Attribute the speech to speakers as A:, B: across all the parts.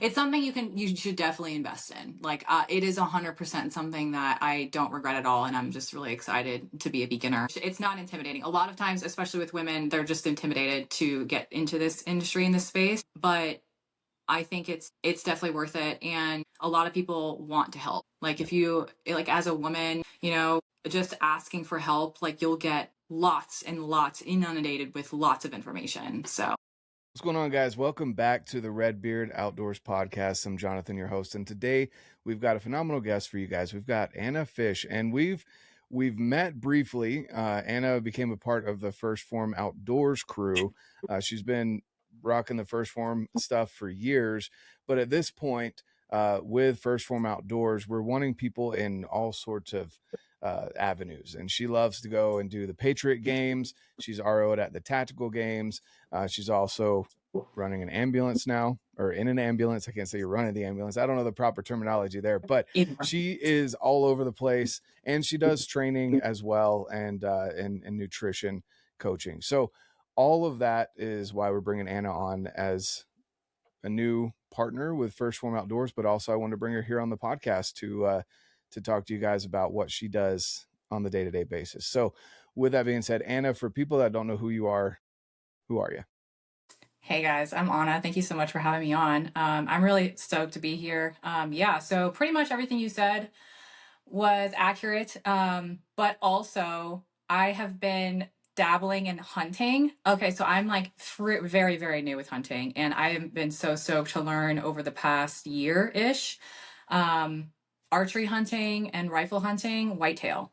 A: It's something you should definitely invest in. Like, it is 100% something that I don't regret at all. And I'm just really excited to be a beginner. It's not intimidating. A lot of times, especially with women, they're just intimidated to get into this industry, in this space. But I think it's definitely worth it. And a lot of people want to help. Like, if you, like, as a woman, just asking for help, like, you'll get lots and lots inundated with lots of information. So
B: what's going on, guys? Welcome back to the RedBeard Outdoors podcast. I'm Jonathan, your host, and today we've got a phenomenal guest for you guys. We've got Anna Fish, and we've met briefly. Anna became a part of the First Phorm Outdoors crew. She's been rocking the First Phorm stuff for years, but at this point, with First Phorm Outdoors, we're wanting people in all sorts of avenues, and she loves to go and do the Patriot games. She's RO'd at the tactical games. She's also running an ambulance now, or in an ambulance. I can't say you're running the ambulance. I don't know the proper terminology there, but she is all over the place, and she does training as well, and nutrition coaching. So all of that is why we're bringing Anna on as a new partner with First Phorm Outdoors, but also I want to bring her here on the podcast to talk to you guys about what she does on the day-to-day basis. So with that being said, Anna, for people that don't know who you are, who are you?
A: hey guys, I'm Anna. Thank you so much for having me on. I'm really stoked to be here. So pretty much everything you said was accurate. But also I have been dabbling in hunting. Okay, so I'm like very, very new with hunting, and I have been so stoked to learn over the past year-ish. Archery hunting and rifle hunting, whitetail.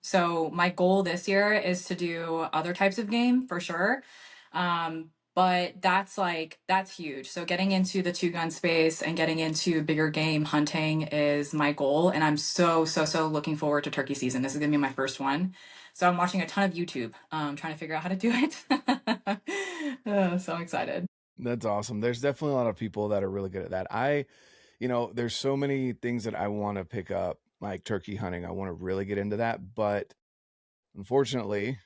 A: So my goal this year is to do other types of game for sure. But that's huge. So getting into the 2-gun space and getting into bigger game hunting is my goal. And I'm so looking forward to turkey season. This is gonna be my first one. So I'm watching a ton of YouTube, trying to figure out how to do it. Oh, so excited.
B: That's awesome. There's definitely a lot of people that are really good at that. There's so many things that I want to pick up, like turkey hunting. I want to really get into that, but unfortunately,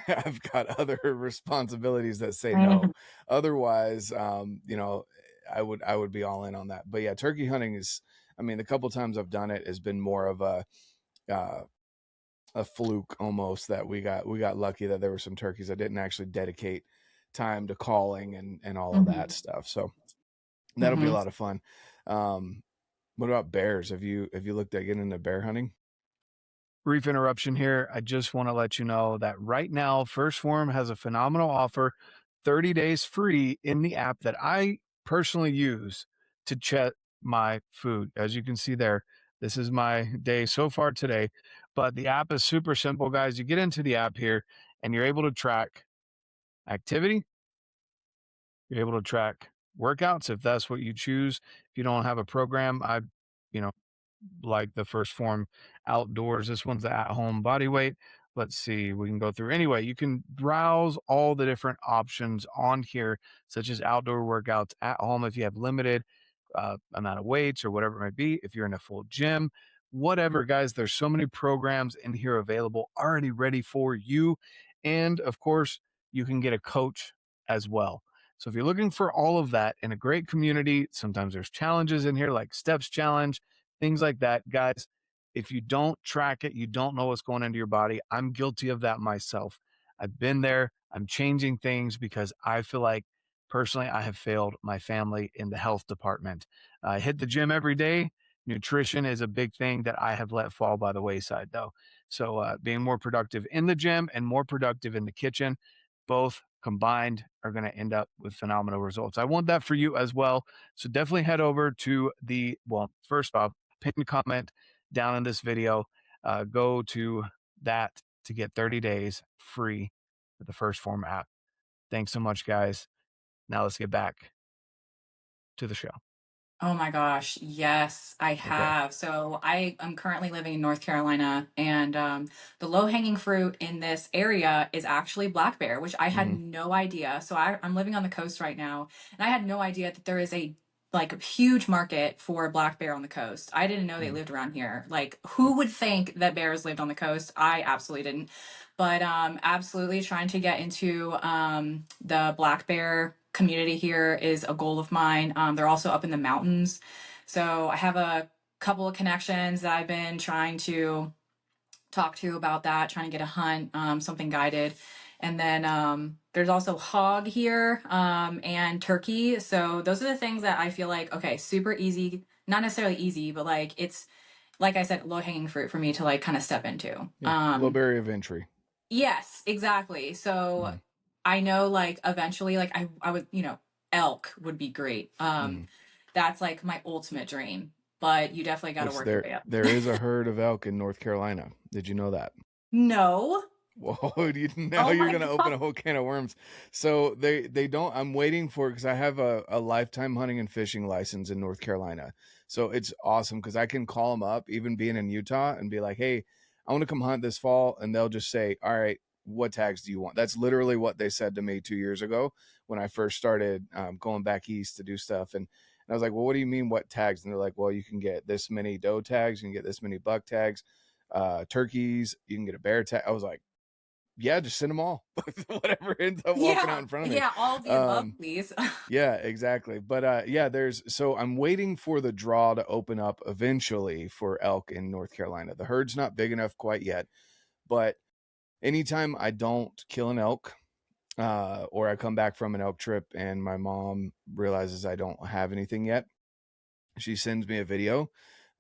B: I've got other responsibilities that say no. Otherwise, I would be all in on that. But yeah, turkey hunting is, the couple times I've done it has been more of a fluke almost, that we got lucky that there were some turkeys. I didn't actually dedicate time to calling and all of that stuff. So that'll be a lot of fun. What about bears? Have you looked at getting into bear hunting?
C: Brief interruption here. I just want to let you know that right now, First Phorm has a phenomenal offer, 30 days free in the app that I personally use to check my food. As you can see there, this is my day so far today, but the app is super simple, guys. You get into the app here and you're able to track activity. You're able to track workouts if that's what you choose. If you don't have a program, like the First Phorm Outdoors. This one's the at-home body weight. Let's see, we can go through. Anyway, you can browse all the different options on here, such as outdoor workouts at home if you have limited amount of weights or whatever it might be. If you're in a full gym, whatever, guys, there's so many programs in here available already ready for you. And of course, you can get a coach as well. So if you're looking for all of that in a great community, sometimes there's challenges in here like steps challenge, things like that. Guys, if you don't track it, you don't know what's going into your body. I'm guilty of that myself. I've been there. I'm changing things because I feel like personally I have failed my family in the health department. I hit the gym every day. Nutrition is a big thing that I have let fall by the wayside, though. So being more productive in the gym and more productive in the kitchen, both combined are going to end up with phenomenal results. I want that for you as well. So definitely head over to first off, pin comment down in this video. Go to that to get 30 days free with the First Phorm app. Thanks so much, guys. Now let's get back to the show.
A: Oh my gosh, yes, I have. Okay. So I am currently living in North Carolina, and the low-hanging fruit in this area is actually black bear, which I had no idea. So I'm living on the coast right now, and I had no idea that there is a huge market for black bear on the coast. I didn't know they lived around here. Like, who would think that bears lived on the coast? I absolutely didn't. But absolutely trying to get into the black bear community here is a goal of mine. They're also up in the mountains. So I have a couple of connections that I've been trying to talk to about that, trying to get a hunt, something guided. And then there's also hog here and turkey. So those are the things that I feel like, okay, super easy, not necessarily easy, but like it's, like I said, low hanging fruit for me to like kind of step into.
B: Yeah, low barrier of entry.
A: Yes, exactly. So
B: Mm.
A: I know like eventually, like I would, elk would be great. That's like my ultimate dream, but you definitely got to
B: Which
A: work your way up.
B: there is a herd of elk in North Carolina. Did you know that?
A: No.
B: Whoa, now
A: Oh
B: you're
A: my
B: gonna open
A: God.
B: a whole can of worms. So they don't. I'm waiting for, because I have a lifetime hunting and fishing license in North Carolina. So it's awesome because I can call them up, even being in Utah, and be like, "Hey, I want to come hunt this fall," and they'll just say, "All right, what tags do you want?" That's literally what they said to me 2 years ago when I first started going back east to do stuff. And I was like, "Well, what do you mean, what tags?" And they're like, "Well, you can get this many doe tags, you can get this many buck tags, turkeys, you can get a bear tag." I was like, yeah, just send them all. Whatever ends up walking out
A: Yeah.
B: in front of me.
A: Yeah. All of the above,
B: Um,
A: please.
B: yeah, exactly. But yeah, so I'm waiting for the draw to open up eventually for elk in North Carolina. The herd's not big enough quite yet, but anytime I don't kill an elk, or I come back from an elk trip and my mom realizes I don't have anything yet, she sends me a video.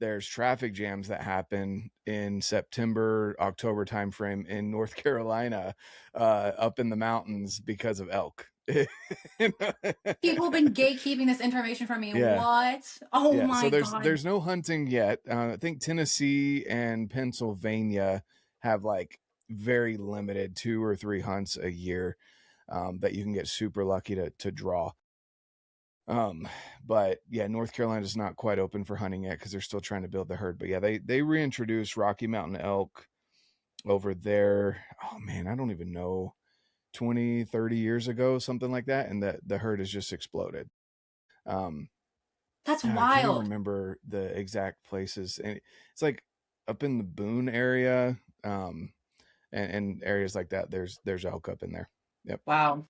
B: There's traffic jams that happen in September, October timeframe in North Carolina, up in the mountains because of elk.
A: People have been gatekeeping this information from me.
B: Yeah,
A: What? Oh
B: yeah. So
A: my God.
B: there's no hunting yet. I think Tennessee and Pennsylvania have like very limited 2 or 3 hunts a year that you can get super lucky to draw. But yeah, North Carolina's not quite open for hunting yet because they're still trying to build the herd. But yeah, they reintroduced Rocky Mountain elk over there. Oh man, I don't even know, 20, 30 years ago, something like that. And the herd has just exploded. Um,
A: That's
B: I can't even
A: wild.
B: remember the exact places. And it's like up in the Boone area, and areas like that. There's elk up in there. Yep.
A: Wow.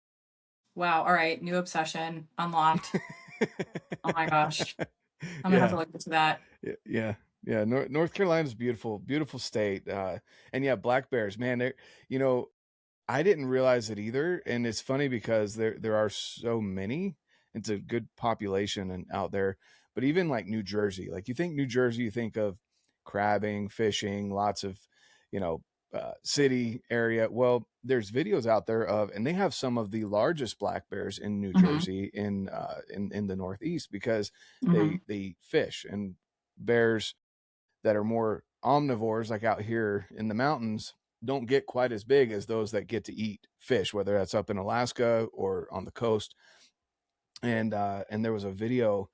A: Wow. All right. New obsession unlocked. Oh my gosh. I'm gonna have to
B: Yeah.
A: look into that.
B: Yeah, yeah. North Carolina's beautiful, beautiful state. And yeah, black bears, man. You know, I didn't realize it either, and it's funny because there are so many. It's a good population and out there, but even like New Jersey, like you think New Jersey, you think of crabbing, fishing, lots of, you know, city area. Well, there's videos out there of, and they have some of the largest black bears in New
A: Hmm.
B: Jersey in the Northeast because
A: Hmm.
B: they fish. And bears that are more omnivores, like out here in the mountains, don't get quite as big as those that get to eat fish, whether that's up in Alaska or on the coast. And there was a video,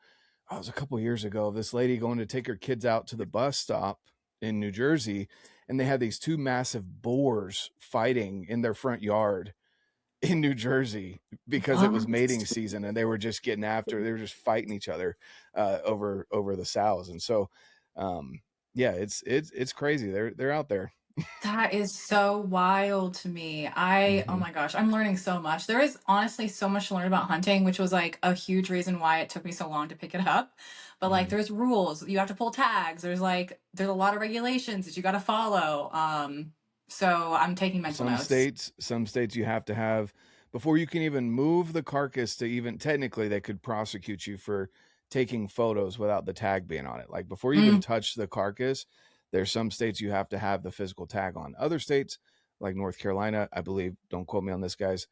B: it was a couple years ago, of this lady going to take her kids out to the bus stop in New Jersey, and they had these 2 massive boars fighting in their front yard in New Jersey because it was mating
A: What?
B: season, and they were just getting after, they were just fighting each other over the sows. And so yeah, it's crazy. They're out there.
A: That is so wild to me. Oh
B: Hmm.
A: my gosh, I'm learning so much. There is honestly so much to learn about hunting, which was like a huge reason why it took me so long to pick it up. But like,
B: Hmm.
A: there's rules. You have to pull tags. There's a lot of regulations that you got to follow. So I'm taking mental notes.
B: Some states you have to have, before you can even move the carcass, to even technically they could prosecute you for taking photos without the tag being on it. Like before you even
A: Mm,
B: touch the carcass, there's some states you have to have the physical tag on. Other states like North Carolina, I believe, don't quote me on this, guys,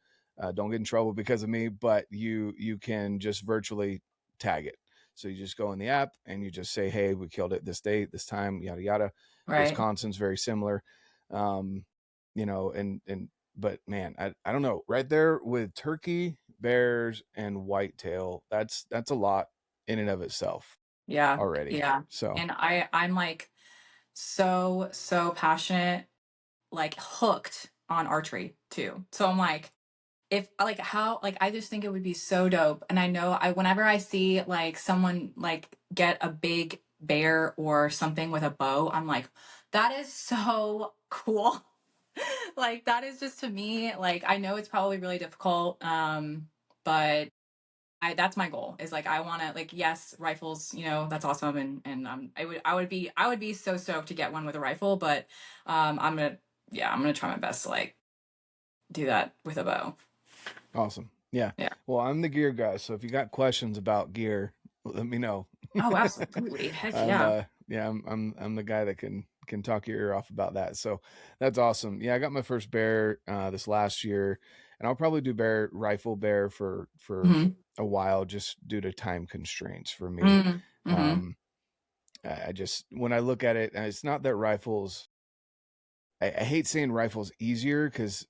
B: don't get in trouble because of me, but you can just virtually tag it. So you just go in the app and you just say, hey, we killed it this date, this time, yada yada.
A: right.
B: Wisconsin's very similar. um and but man, I don't know, right there with turkey, bears, and whitetail, that's a lot in and of itself
A: Yeah.
B: already.
A: Yeah.
B: So
A: And I'm like so passionate, like hooked on archery too. So I'm like, if like how like I just think it would be so dope. And I know whenever I see like someone like get a big bear or something with a bow, I'm like, that is so cool. Like that is just, to me, like I know it's probably really difficult, but that's my goal, is like, I want to, like, yes, rifles, you know, that's awesome. And I would be so stoked to get one with a rifle, but I'm going to try my best to like do that with a bow.
B: Awesome. Yeah.
A: Yeah.
B: Well, I'm the gear guy, so if you got questions about gear, let me know.
A: Oh, absolutely. Heck
B: I'm
A: yeah.
B: I'm the guy that can talk your ear off about that. So that's awesome. Yeah, I got my first bear this last year, and I'll probably do rifle bear for
A: Mm-hmm.
B: a while, just due to time constraints for me.
A: Mm-hmm.
B: I just, when I look at it, and it's not that rifles, I hate saying rifles easier, because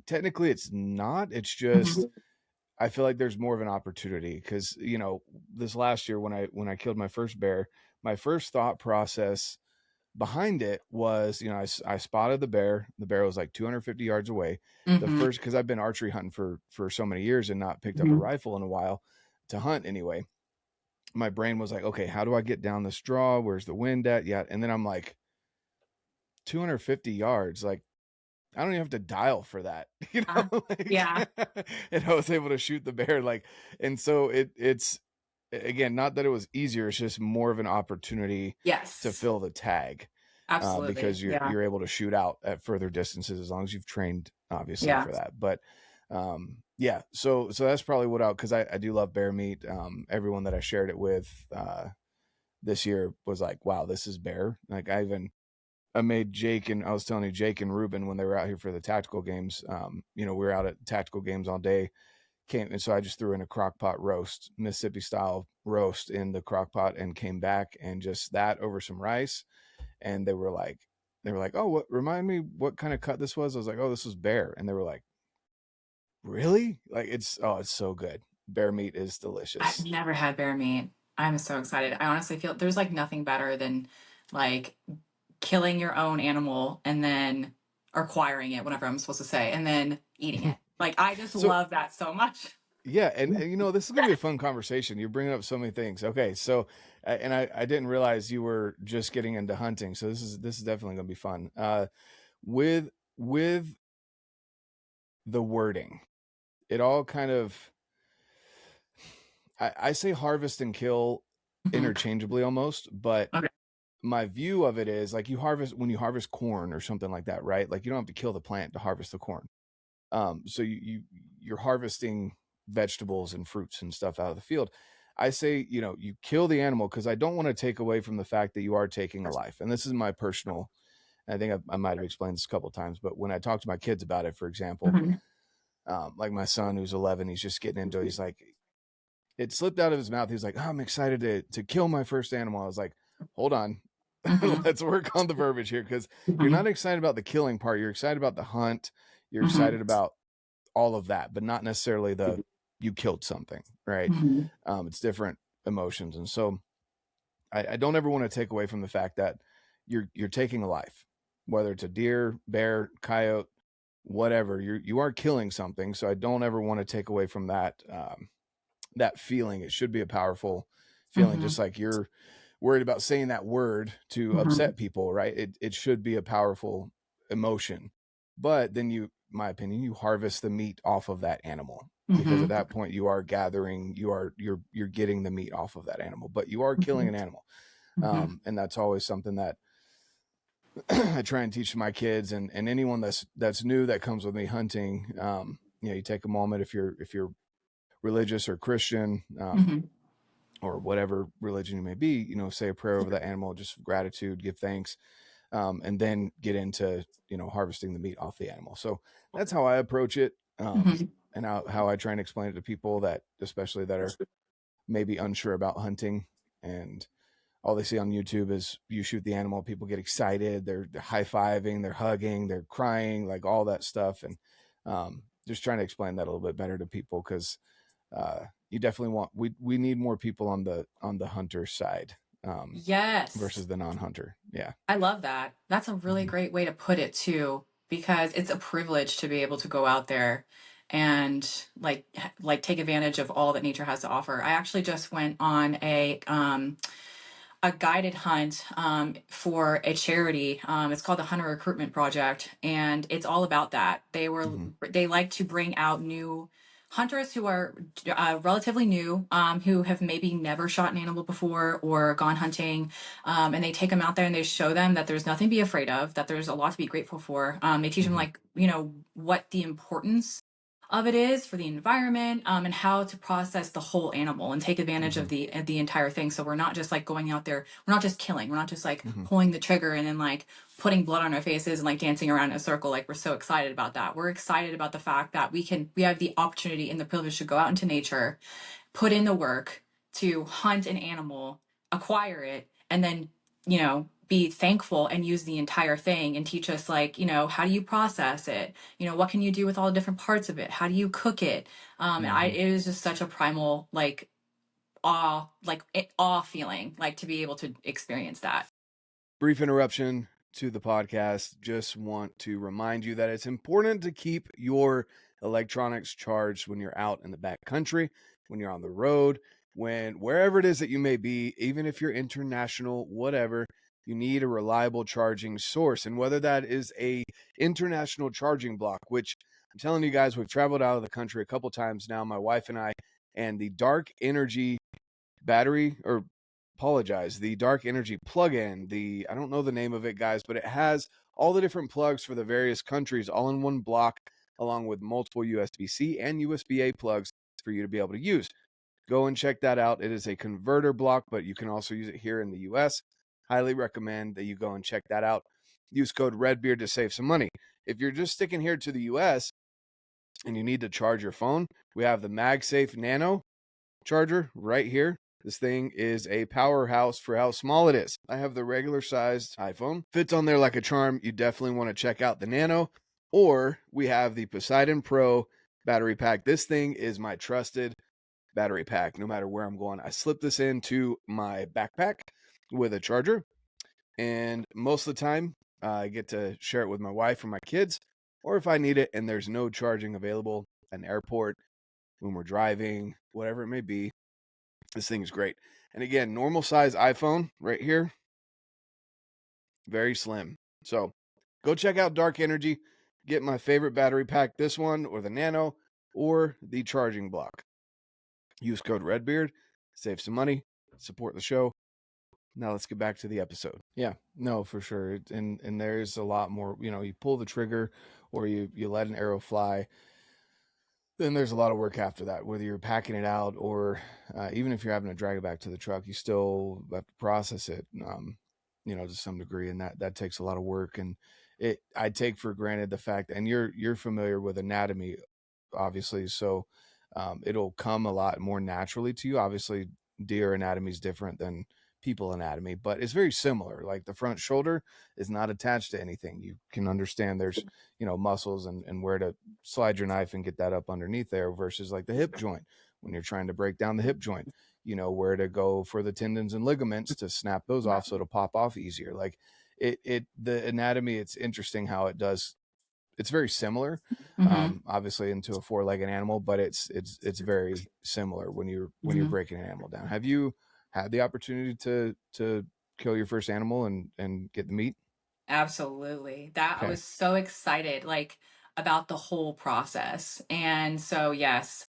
B: technically it's not. It's just,
A: Mm-hmm.
B: I feel like there's more of an opportunity, because, this last year when I killed my first bear, my first thought process behind it was, I spotted the bear. The bear was like 250 yards away. The
A: Mm-hmm.
B: first, because I've been archery hunting for so many years and not picked up a
A: Mm-hmm.
B: rifle in a while to hunt anyway. My brain was like, okay, how do I get down this draw? Where's the wind at? Yeah. And then I'm like, 250 yards, like, I don't even have to dial for that,
A: Yeah.
B: and I was able to shoot the bear, like, and so it's, again, not that it was easier, it's just more of an opportunity to
A: Yes.
B: fill the tag,
A: Absolutely.
B: because
A: Yeah.
B: you're able to shoot out at further distances as long as you've trained, obviously,
A: Yeah.
B: for that. But yeah, so that's probably what because I do love bear meat. Everyone that I shared it with this year was like, wow, this is bear. Like, I made Jake, and I was telling you, Jake and Ruben, when they were out here for the tactical games, we were out at tactical games all day. And so I just threw in a crock pot roast, Mississippi style roast in the crock pot, and came back, and just that over some rice. And they were like, oh, remind me what kind of cut this was? I was like, oh, this was bear. And they were like, really? Like, it's so good. Bear meat is
A: I've
B: delicious.
A: never had bear meat. I'm so excited. I honestly feel there's like nothing better than like killing your own animal and then acquiring it, whatever I'm supposed to say, and then eating it. Like, I just
B: So
A: love that so much.
B: yeah, and this is gonna be a fun conversation. You're bringing up so many things. Okay, so and I didn't realize you were just getting into hunting, so this is definitely gonna be fun. With the wording, it all kind of, I say harvest and kill
A: Mhm.
B: interchangeably almost, but
A: Okay.
B: my view of it is like, when you harvest corn or something like that, right? Like, you don't have to kill the plant to harvest the corn. So you're harvesting vegetables and fruits and stuff out of the field. I say, you kill the animal, because I don't want to take away from the fact that you are taking a life. And this is my personal, I think I might have explained this a couple of times, but when I talk to my kids about it, for example,
A: Mhm.
B: like my son who's 11, he's just getting into it. He's like, it slipped out of his mouth. He's like, oh, I'm excited to kill my first animal. I was like, hold on.
A: Mhm.
B: Let's work on the verbiage here, because you're
A: Mhm.
B: not excited about the killing part. You're excited about the hunt. You're
A: Mhm.
B: excited about all of that, but not necessarily the you killed something, right?
A: Mhm.
B: It's different emotions. And so I don't ever want to take away from the fact that you're taking a life, whether it's a deer, bear, coyote, whatever. You are killing something. So I don't ever want to take away from that that feeling. It should be a powerful feeling,
A: Mhm.
B: just like you're worried about saying that word to
A: Mhm.
B: upset people, right? It should be a powerful emotion. But then my opinion, you harvest the meat off of that animal, because at
A: Mhm.
B: that point you are gathering, you're getting the meat off of that animal, but you are killing an animal.
A: Mhm.
B: And that's always something that I try and teach my kids, and anyone that's new that comes with me hunting. You take a moment, if you're religious or Christian,
A: Mhm.
B: or whatever religion you may be, say a prayer over that animal, just gratitude, give thanks, and then get into, harvesting the meat off the animal. So that's how I approach it.
A: Mhm.
B: And how I try and explain it to people that, especially that are maybe unsure about hunting, and all they see on YouTube is you shoot the animal, people get excited, they're high-fiving, they're hugging, they're crying, like all that stuff. And just trying to explain that a little bit better to people, because you definitely we need more people on the hunter side,
A: Yes.
B: versus the non-hunter. Yeah.
A: I love that. That's a really
B: Mhm.
A: great way to put it too, because it's a privilege to be able to go out there and like take advantage of all that nature has to offer. I actually just went on a guided hunt for a charity. It's called the Hunter Recruitment Project, and it's all about that.
B: Mhm.
A: They like to bring out new hunters who are relatively new, who have maybe never shot an animal before or gone hunting, and they take them out there and they show them that there's nothing to be afraid of, that there's a lot to be grateful for. They teach them, like, what the importance of it is for the environment, and how to process the whole animal and take advantage of the entire thing. So we're not just like going out there, we're not just killing, we're not just like pulling the trigger and then like putting blood on our faces and like dancing around in a circle. Like, we're so excited about that. We're excited about the fact that we have the opportunity and the privilege to go out into nature, put in the work to hunt an animal, acquire it, and then, be thankful and use the entire thing and teach us, like, how do you process it? What can you do with all the different parts of it? How do you cook it? And it is just such a primal, like, awe feeling, like, to be able to experience that.
B: Brief interruption to the podcast. Just want to remind you that it's important to keep your electronics charged when you're out in the backcountry, when you're on the road, wherever it is that you may be, even if you're international, whatever. You need a reliable charging source. And whether that is a international charging block, which I'm telling you guys, we've traveled out of the country a couple times now, my wife and I, and the Dark Energy battery, or the Dark Energy plug-in, I don't know the name of it, guys, but it has all the different plugs for the various countries all in one block, along with multiple USB-C and USB-A plugs for you to be able to use. Go and check that out. It is a converter block, but you can also use it here in the US. Highly recommend that you go and check that out. Use code REDBEARD to save some money. If you're just sticking here to the US and you need to charge your phone, we have the MagSafe Nano charger right here. This thing is a powerhouse for how small it is. I have the regular sized iPhone. Fits on there like a charm. You definitely want to check out the Nano. Or we have the Poseidon Pro battery pack. This thing is my trusted battery pack. No matter where I'm going, I slip this into my backpack with a charger. And most of the time, I get to share it with my wife or my kids. Or if I need it and there's no charging available at an airport, when we're driving, whatever it may be, this thing is great. And again, normal size iPhone right here, very slim. So go check out Dark Energy. Get my favorite battery pack, this one or the Nano or the charging block. Use code REDBEARD, save some money, support the show. Now let's get back to the episode. Yeah, no, for sure. And there's a lot more, you pull the trigger or you let an arrow fly. Then there's a lot of work after that, whether you're packing it out or even if you're having to drag it back to the truck, you still have to process it, to some degree. And that takes a lot of work. And I take for granted the fact, and you're familiar with anatomy, obviously. So it'll come a lot more naturally to you. Obviously, deer anatomy is different than people anatomy, but it's very similar. Like the front shoulder is not attached to anything. You can understand there's, muscles and where to slide your knife and get that up underneath there versus like the hip joint. When you're trying to break down the hip joint, where to go for the tendons and ligaments to snap those off so it'll pop off easier. Like the anatomy, it's interesting how it does. It's very similar, obviously into a four-legged animal, but it's very similar when you're breaking an animal down. Have you had the opportunity to kill your first animal and get the meat?
A: Absolutely.
B: Okay.
A: I was so excited, like, about the whole process. And so, yes,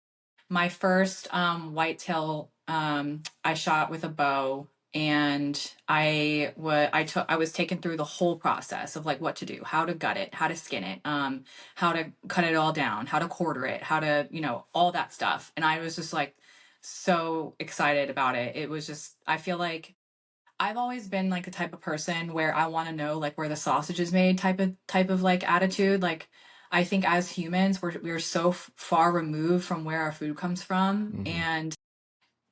A: my first whitetail I shot with a bow, and I was taken through the whole process of like what to do, how to gut it, how to skin it, how to cut it all down, how to quarter it, how to, all that stuff. And I was just like so excited about it. It was just, I feel like I've always been like the type of person where I want to know like where the sausage is made type of like attitude. Like, I think as humans we're so far removed from where our food comes from, and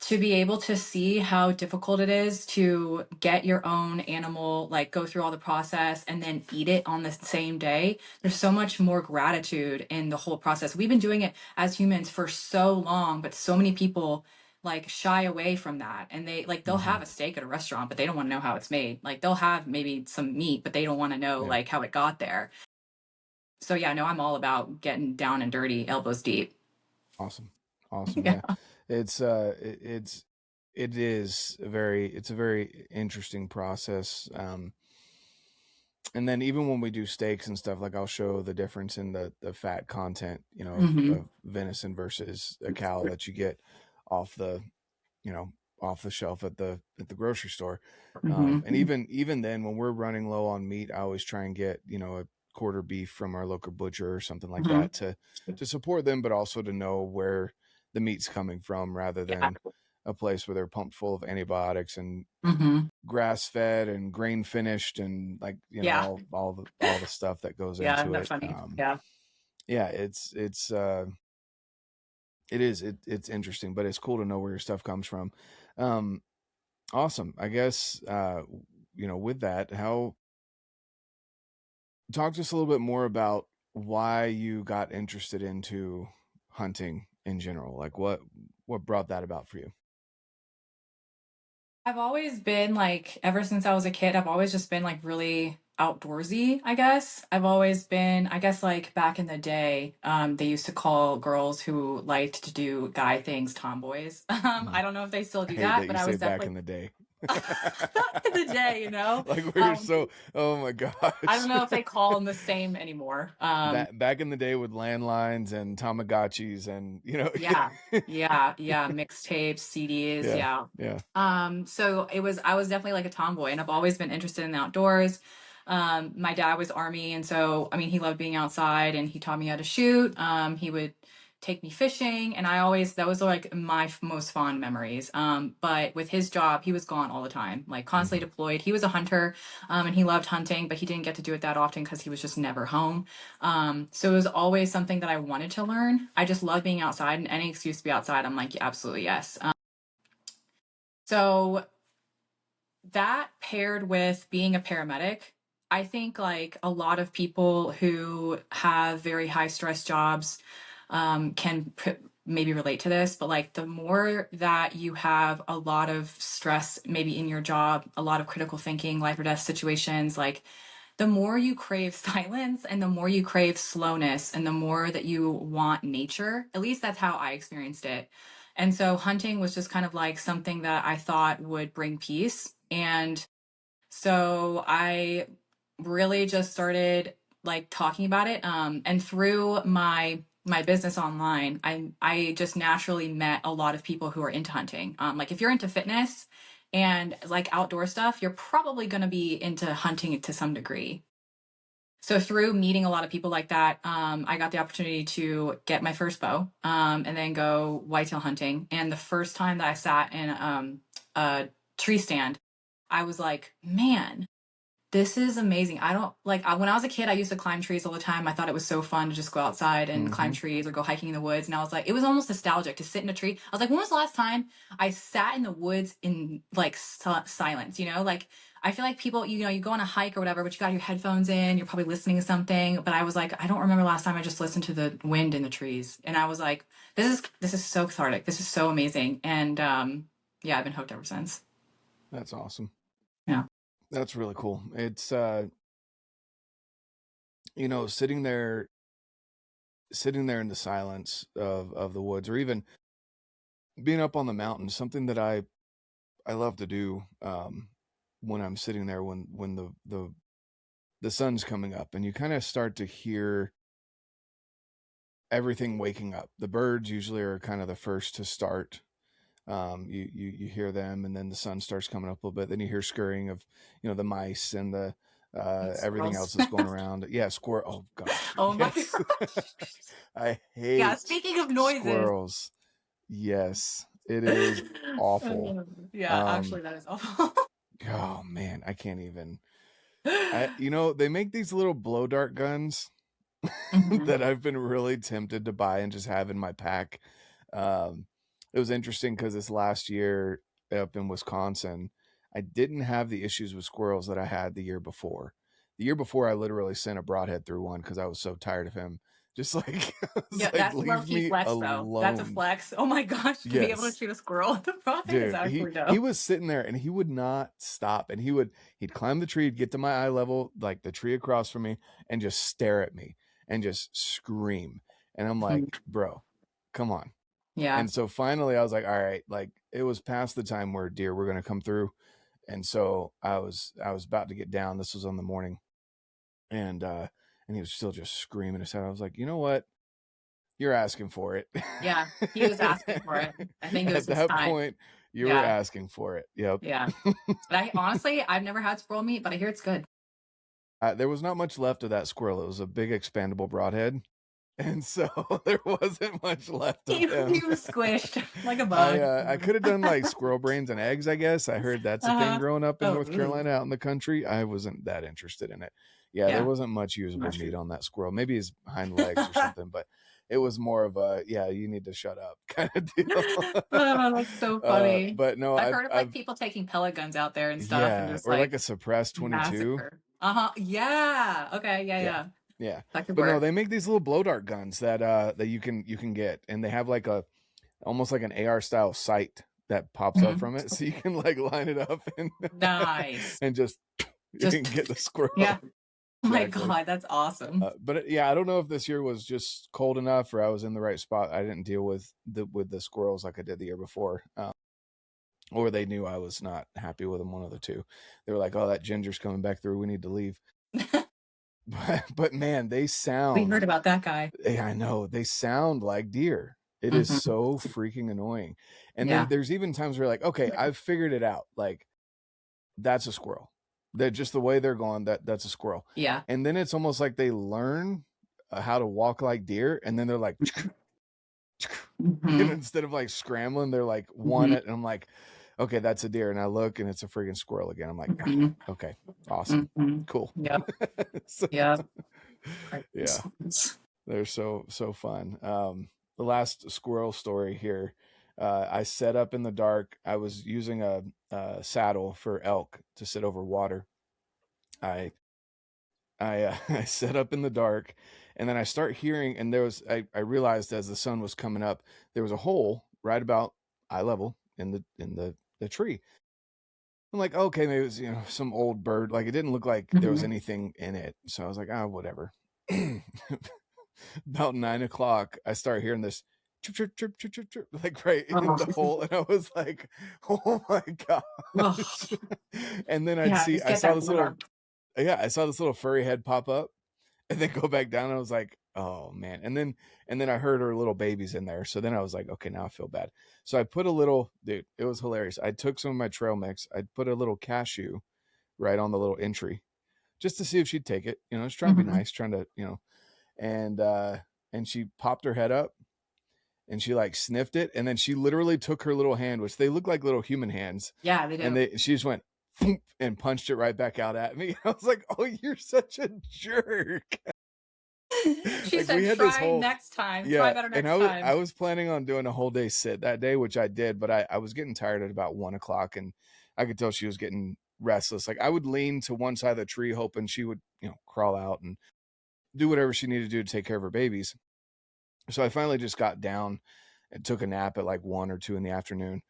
A: to be able to see how difficult it is to get your own animal, like go through all the process and then eat it on the same day. There's so much more gratitude in the whole process. We've been doing it as humans for so long, but so many people like shy away from that. And they'll have a steak at a restaurant, but they don't want to know how it's made. Like, they'll have maybe some meat, but they don't want to know like how it got there. So yeah, no, I'm all about getting down and dirty, elbows deep.
B: Awesome. Yeah. It's a very interesting process. And then even when we do steaks and stuff, like I'll show the difference in the fat content, you know,
A: Mm-hmm.
B: of venison versus a cow that you get off the, you know, off the shelf at the grocery store. And
A: Mm-hmm.
B: even then, when we're running low on meat, I always try and get, you know, a quarter beef from our local butcher or something like
A: Mm-hmm.
B: that to support them, but also to know where the meat's coming from, rather
A: Yeah.
B: than a place where they're pumped full of antibiotics and
A: Mm-hmm.
B: grass fed and grain finished and, like, you know,
A: Yeah.
B: all the stuff that goes
A: Yeah.
B: into
A: Isn't that
B: it.
A: funny? Yeah.
B: Yeah, it's interesting, but it's cool to know where your stuff comes from. Um, awesome. I guess you know, with that, how talk to us a little bit more about why you got interested into hunting in general. Like what brought that about for you?
A: I've always been like, ever since I was a kid, I've always just been like really outdoorsy, I guess. I've always been, I guess like back in the day, they used to call girls who liked to do guy things tomboys.
B: Mhm.
A: I don't know if they still
B: I
A: do
B: hate
A: that,
B: that
A: but
B: you
A: I
B: say
A: was
B: back
A: definitely
B: in the day.
A: back in the day, you know.
B: Like we were
A: Um,
B: so, oh my
A: I don't
B: gosh.
A: know if they call them the same anymore.
B: Back in the day with landlines and Tamagotchis and, you know.
A: Yeah, yeah, mixtapes, CDs,
B: Yeah.
A: yeah.
B: Yeah.
A: So I was definitely like a tomboy, and I've always been interested in the outdoors. My dad was Army, and so I mean, he loved being outside, and he taught me how to shoot. He would take me fishing, and I always that was like my most fond memories. But with his job, he was gone all the time, like constantly
B: Mhm.
A: deployed. He was a hunter, and he loved hunting, but he didn't get to do it that often because he was just never home. So it was always something that I wanted to learn. I just love being outside, and any excuse to be outside, I'm like, yeah, absolutely yes. So that paired with being a paramedic, I think like a lot of people who have very high stress jobs maybe relate to this, but like the more that you have a lot of stress, maybe in your job, a lot of critical thinking, life or death situations, like the more you crave silence and the more you crave slowness and the more that you want nature. At least that's how I experienced it. And so hunting was just kind of like something that I thought would bring peace. And so I really just started like talking about it. And through my business online, I just naturally met a lot of people who are into hunting. Like if you're into fitness and like outdoor stuff, you're probably going to be into hunting to some degree. So through meeting a lot of people like that, I got the opportunity to get my first bow, and then go whitetail hunting. And the first time that I sat in a tree stand, I was like, man, this is amazing. I don't like when I was a kid, I used to climb trees all the time. I thought it was so fun to just go outside and climb
B: Mhm.
A: trees or go hiking in the woods. And I was like, it was almost nostalgic to sit in a tree. I was like, when was the last time I sat in the woods in like silence? You know, like I feel like people, you know, you go on a hike or whatever, but you got your headphones in, you're probably listening to something. But I was like, I don't remember last time I just listened to the wind in the trees. And I was like, this is so cathartic. This is so amazing. And yeah, I've been hooked ever since.
B: That's awesome.
A: Yeah.
B: That's really cool. It's you know, sitting there in the silence of the woods, or even being up on the mountain, something that I love to do when I'm sitting there when the sun's coming up and you kind of start to hear everything waking up. The birds usually are kind of the first to start. You hear them, and then the sun starts coming up a little bit. Then you hear scurrying of, you know, the mice and the everything
A: Squirrels.
B: else that's going around. Yeah, squirrel. Oh gosh,
A: Oh my
B: yes.
A: gosh.
B: I
A: Yeah,
B: hate
A: speaking of noises.
B: squirrels. Yes, it is awful.
A: Yeah,
B: Um,
A: actually that is awful.
B: oh man, I can't even. You know, they make these little blow dart guns
A: Mhm.
B: that I've been really tempted to buy and just have in my pack. Um, it was interesting because this last year up in Wisconsin, I didn't have the issues with squirrels that I had the year before. The year before, I literally sent a broadhead through one because I was so tired of him. Just like, I was
A: Yeah,
B: like,
A: that's low
B: leave
A: key
B: me
A: flex though. That's a
B: alone.
A: flex. Oh my gosh, to be able to
B: Yes,
A: shoot a squirrel with the profit is
B: dude. He
A: actually
B: he
A: dope.
B: was sitting there and he would not stop, and he'd climb the tree, he'd get to my eye level, like the tree across from me, and just stare at me and just scream. And I'm
A: Mhm.
B: like, bro, come on.
A: Yeah.
B: And so finally I was like, all right, like it was past the time where deer were going to come through. And so I was about to get down. This was on the morning. and he was still just screaming his head. I was like, you know what? You're asking for it.
A: Yeah, he was asking for it. I think it was
B: At
A: his
B: that
A: time.
B: point, you were asking for it. Yep.
A: Yeah. But I've never had squirrel meat, but I hear it's good.
B: There was not much left of that squirrel. It was a big expandable broadhead. And so there wasn't much left of him.
A: He was squished like a bug.
B: I could have done like squirrel brains and eggs, I guess. I heard that's a thing growing up in North Carolina, out in the country. I wasn't that interested in it. Yeah, there wasn't much usable meat on that squirrel. Maybe his hind legs or something, but it was more of a, you need to shut up kind of deal.
A: Oh, that's so funny.
B: But no,
A: I've heard of like people taking pellet guns out there and stuff.
B: Yeah,
A: and just,
B: or like a suppressed 22.
A: Massacre. Yeah. Okay. Yeah.
B: Yeah.
A: That could
B: but
A: work.
B: No, they make these little blow dart guns that you can get, and they have like almost like an AR style sight that pops up from it, so you can like line it up and
A: nice
B: and just you can get the squirrel.
A: Yeah. Oh my God, that's awesome.
B: But I don't know if this year was just cold enough or I was in the right spot. I didn't deal with the squirrels like I did the year before. Or they knew I was not happy with them, one of the two. They were like, oh, that ginger's coming back through. We need to leave. but man, they sound.
A: We heard about that guy.
B: I know. They sound like deer. It is so freaking annoying. And then there's even times where you're like, okay, I've figured it out. Like, that's a squirrel. They're just the way they're going, that's a squirrel.
A: Yeah.
B: And then it's almost like they learn how to walk like deer. And then they're like, and instead of like scrambling, they're like it. And I'm like, okay, that's a deer. And I look and it's a friggin' squirrel again. I'm like, okay, awesome. Cool.
A: Yeah.
B: So,
A: yeah.
B: They're so fun. The last squirrel story here. I set up in the dark. I was using a saddle for elk to sit over water. I set up in the dark, and then I start hearing, and I realized as the sun was coming up, there was a hole right about eye level in the tree. I'm like, okay, maybe it was some old bird. Like, it didn't look like there was anything in it, so I was like, whatever. About 9 o'clock, I start hearing this chirp, chirp, chirp, chirp, chirp, chirp, like right in the hole, and I was like, oh my gosh. And then I saw this little furry head pop up and then go back down, and I was like, oh man. And then I heard her little babies in there, so then I was like, okay, now I feel bad. So I put it was hilarious. I took some of my trail mix, I put a little cashew right on the little entry just to see if she'd take it, just trying to be nice, trying to and she popped her head up and she like sniffed it, and then she literally took her little hand, which they look like little human hands.
A: Yeah, they do.
B: And she just went and punched it right back out at me. I was like, oh, you're such a jerk.
A: She said, try next time.
B: Yeah,
A: try better next time.
B: I was planning on doing a whole day sit that day, which I did, but I was getting tired at about 1 o'clock, and I could tell she was getting restless. Like, I would lean to one side of the tree hoping she would crawl out and do whatever she needed to do to take care of her babies. So I finally just got down and took a nap at like 1 or 2 in the afternoon,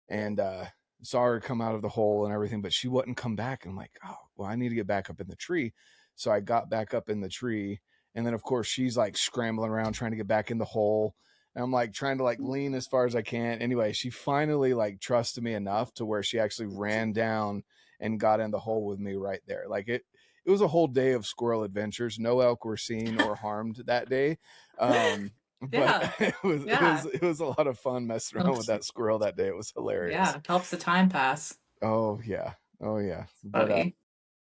B: and saw her come out of the hole and everything, but she wouldn't come back. And I'm like, oh, well, I need to get back up in the tree. So I got back up in the tree, and then of course she's like scrambling around trying to get back in the hole. And I'm like trying to like lean as far as I can. Anyway, she finally like trusted me enough to where she actually ran down and got in the hole with me right there. Like it was a whole day of squirrel adventures. No elk were seen or harmed that day. But it was a lot of fun messing around with that squirrel that day. It was hilarious.
A: Yeah, it helps the time pass.
B: Oh yeah. But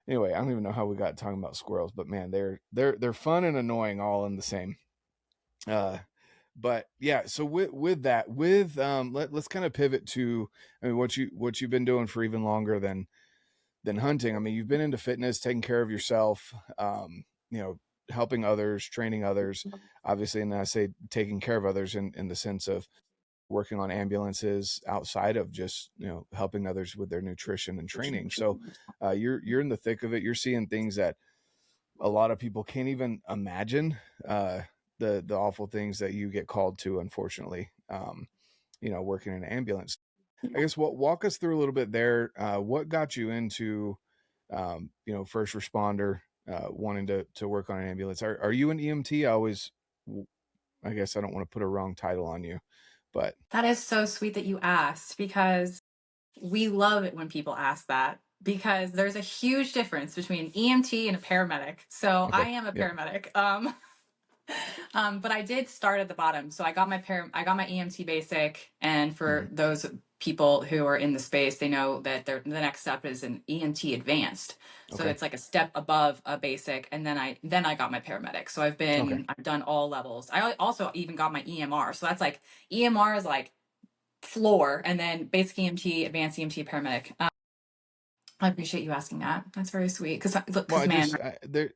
B: anyway, I don't even know how we got talking about squirrels, but man, they're fun and annoying all in the same. But yeah, so with that, let's kind of pivot to, I mean, what you've been doing for even longer than hunting. I mean, you've been into fitness, taking care of yourself, helping others, training others, obviously. And I say taking care of others in the sense of working on ambulances outside of just, helping others with their nutrition and training. So you're in the thick of it. You're seeing things that a lot of people can't even imagine, the awful things that you get called to, unfortunately, working in an ambulance. I guess walk us through a little bit there. What got you into, first responder, wanting to work on an ambulance? Are you an EMT? I guess I don't want to put a wrong title on you, but
A: that is so sweet that you asked, because we love it when people ask that. because there's a huge difference between an EMT and a paramedic. So
B: Okay.
A: I am a
B: Yep.
A: paramedic. But I did start at the bottom. So I got my EMT basic, and for
B: Mhm.
A: those people who are in the space, they know that the next step is an EMT advanced. So
B: Okay.
A: it's like a step above a basic, and then I got my paramedic. So I've
B: Okay.
A: done all levels. I also even got my EMR. So that's like EMR is like floor, and then basic EMT, advanced EMT, paramedic. I appreciate you asking that. That's very sweet.
B: Well,
A: Man,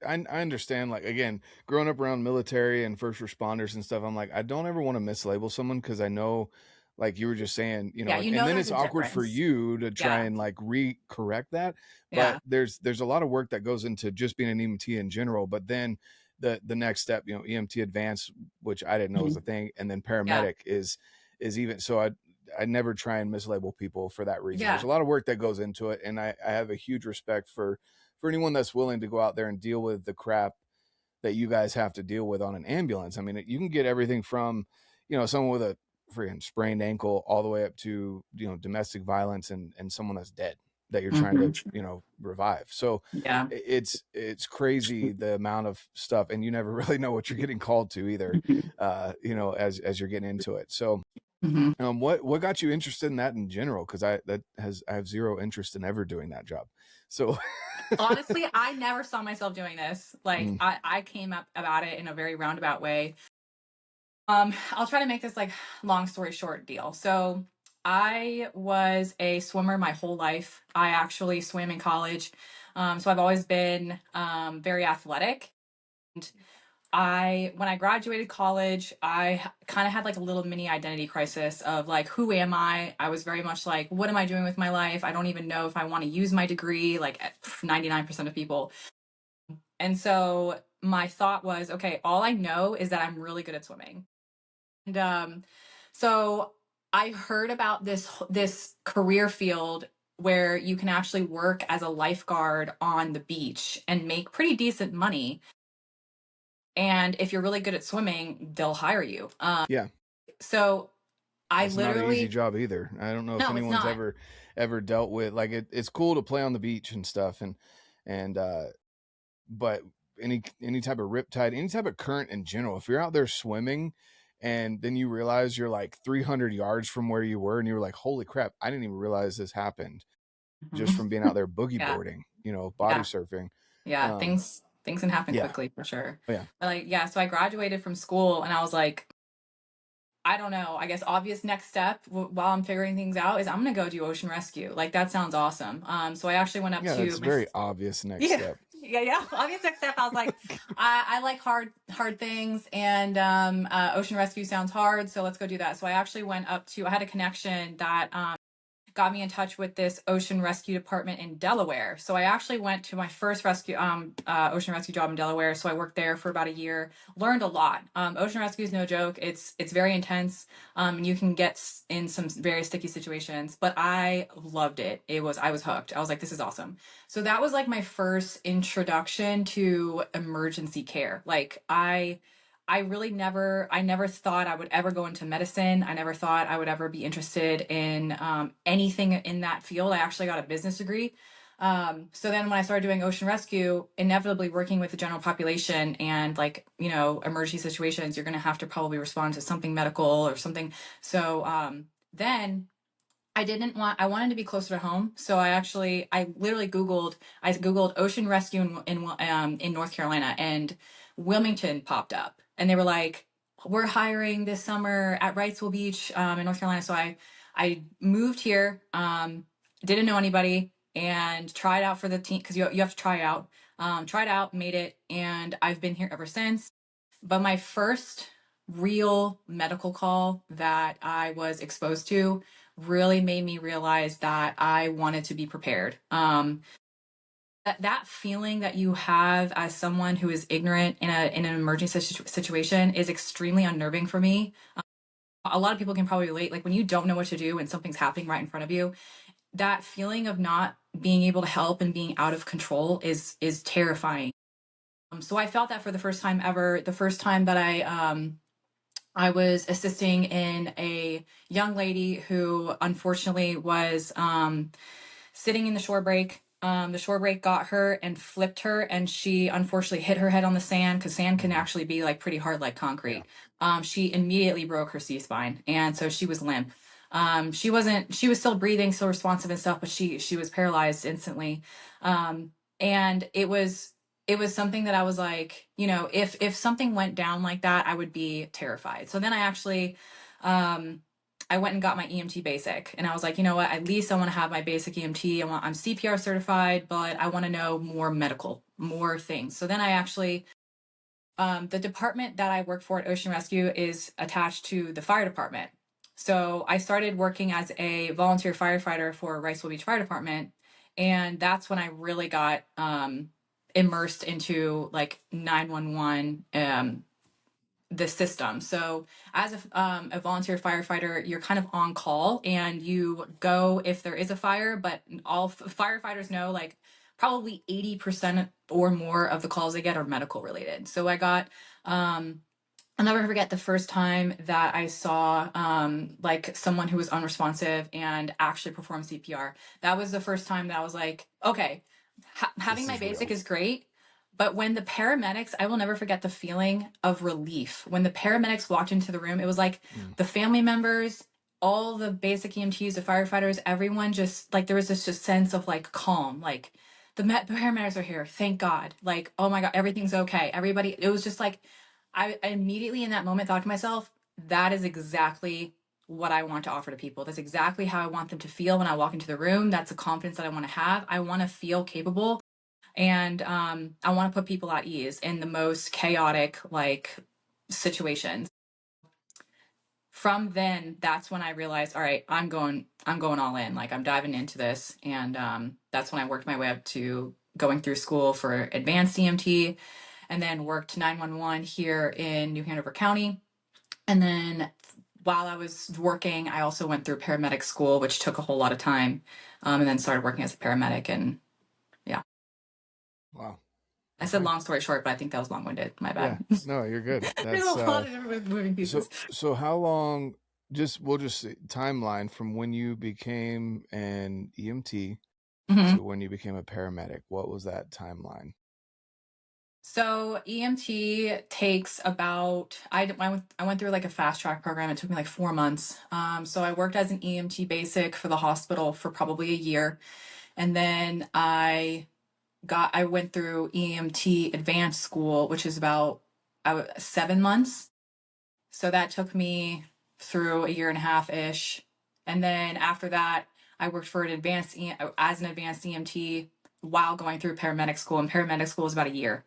B: I understand, like, again, growing up around military and first responders and stuff, I'm like, I don't ever want to mislabel someone, because I know, like you were just saying,
A: yeah,
B: and then
A: there's
B: it's
A: a
B: awkward for
A: difference.
B: you to try
A: Yeah,
B: and like correct that. But
A: yeah,
B: there's a lot of work that goes into just being an EMT in general. But then the next step, EMT advanced, which I didn't know was
A: mhm,
B: a thing, and then
A: yeah,
B: paramedic is even so. I never try and mislabel people for that reason. There's
A: yeah.
B: a lot of work that goes into it, and I have a huge respect for anyone that's willing to go out there and deal with the crap that you guys have to deal with on an ambulance. I mean, you can get everything from, someone with a freaking sprained ankle all the way up to, domestic violence and someone that's dead that you're trying to,
A: Mhm.
B: revive. So
A: Yeah.
B: it's crazy the amount of stuff, and you never really know what you're getting called to either,
A: Mhm.
B: as you're getting into it. So
A: Mhm.
B: what got you interested in that in general? Because I have zero interest in ever doing that job. So
A: Honestly, I never saw myself doing this. Like
B: mm,
A: I came up about it in a very roundabout way. I'll try to make this like long story short deal. So I was a swimmer my whole life. I actually swam in college. So I've always been very athletic. And when I graduated college, I kind of had like a little mini identity crisis of like, who am I? I was very much like, what am I doing with my life? I don't even know if I want to use my degree, like 99% of people. And so my thought was, okay, all I know is that I'm really good at swimming. And so I heard about this career field where you can actually work as a lifeguard on the beach and make pretty decent money. And if you're really good at swimming, they'll hire you.
B: yeah.
A: So I
B: That's not an easy
A: literally,
B: job either. I don't know if
A: no, it's
B: anyone's
A: not.
B: ever dealt with, like, it's cool to play on the beach and stuff, and but any type of riptide, any type of current in general, if you're out there swimming and then you realize you're like 300 yards from where you were and you were like, holy crap, I didn't even realize this happened just
A: Mhm.
B: from being out there boogie
A: Yeah,
B: boarding, body
A: yeah,
B: surfing.
A: yeah. Things can happen
B: Yeah.
A: quickly for sure.
B: Oh, yeah.
A: But like, yeah. So I graduated from school, and I was like, I don't know. I guess obvious next step while I'm figuring things out is I'm gonna go do ocean rescue. Like that sounds awesome. So I actually went up
B: Yeah,
A: to
B: that's very obvious next
A: yeah,
B: step.
A: yeah. Obvious next step. I was like, I like hard things, and ocean rescue sounds hard, so let's go do that. So I actually went up to. I had a connection that got me in touch with this ocean rescue department in Delaware. So I actually went to my first ocean rescue job in Delaware. So I worked there for about a year, learned a lot. Ocean rescue is no joke. It's very intense. And you can get in some very sticky situations, but I loved it. I was hooked. I was like, this is awesome. So that was like my first introduction to emergency care. Like I never thought I would ever go into medicine. I never thought I would ever be interested in anything in that field. I actually got a business degree. So then when I started doing ocean rescue, inevitably working with the general population and like, emergency situations, you're going to have to probably respond to something medical or something. So then I wanted to be closer to home. So I literally I Googled ocean rescue in North Carolina, and Wilmington popped up, and they were like, we're hiring this summer at Wrightsville Beach, in North Carolina. So I moved here, didn't know anybody, and tried out for the team. Cause you have to try out, tried out, made it. And I've been here ever since. But my first real medical call that I was exposed to really made me realize that I wanted to be prepared. That feeling that you have as someone who is ignorant in an emergency situation is extremely unnerving for me. A lot of people can probably relate. Like when you don't know what to do and something's happening right in front of you, that feeling of not being able to help and being out of control is terrifying. So I felt that for the first time ever. The first time that I was assisting in a young lady who unfortunately was sitting in the shore break. The shore break got her and flipped her, and she unfortunately hit her head on the sand, because sand can actually be like pretty hard like concrete. She immediately broke her C-spine, and so she was limp. She was still breathing, still responsive and stuff, but she was paralyzed instantly. And it was something that I was like, you know, if something went down like that, I would be terrified. So then I actually I went and got my EMT basic, and I was like, you know what, at least I want to have my basic EMT. I'm CPR certified, but I want to know more things. So then I actually, the department that I work for at Ocean Rescue is attached to the fire department. So I started working as a volunteer firefighter for Riceville Beach Fire Department. And that's when I really got immersed into like 911, the system. So as a volunteer firefighter, you're kind of on call, and you go if there is a fire, but all firefighters know, like, probably 80% or more of the calls they get are medical related. So I got, I'll never forget the first time that I saw like someone who was unresponsive and actually perform CPR. That was the first time that I was like, okay, having my basic is great. But when the paramedics, I will never forget the feeling of relief. When the paramedics walked into the room, it was like the family members, all the basic EMTs, the firefighters, everyone just like, there was this just sense of like calm, like the paramedics are here. Thank God. Like, oh my God, everything's okay. Everybody, it was just like, I immediately in that moment thought to myself, that is exactly what I want to offer to people. That's exactly how I want them to feel when I walk into the room. That's the confidence that I want to have. I want to feel capable, and I want to put people at ease in the most chaotic like situations. From then, that's when I realized, all right, I'm going all in. Like, I'm diving into this, and that's when I worked my way up to going through school for advanced EMT, and then worked 911 here in New Hanover County. And then while I was working, I also went through paramedic school, which took a whole lot of time, and then started working as a paramedic. And yeah.
B: Wow.
A: I said long story short, but I think that was long-winded. My bad.
B: Yeah. No, you're good.
A: There's a lot of different moving pieces.
B: So how long, we'll just see, timeline from when you became an EMT to when you became a paramedic. What was that timeline?
A: So EMT takes about, I went through like a fast track program. It took me like 4 months. So I worked as an EMT basic for the hospital for probably a year. And then I went through EMT advanced school, which is about 7 months. So that took me through a year and a half ish. And then after that, I worked for as an advanced EMT while going through paramedic school, and paramedic school was about a year.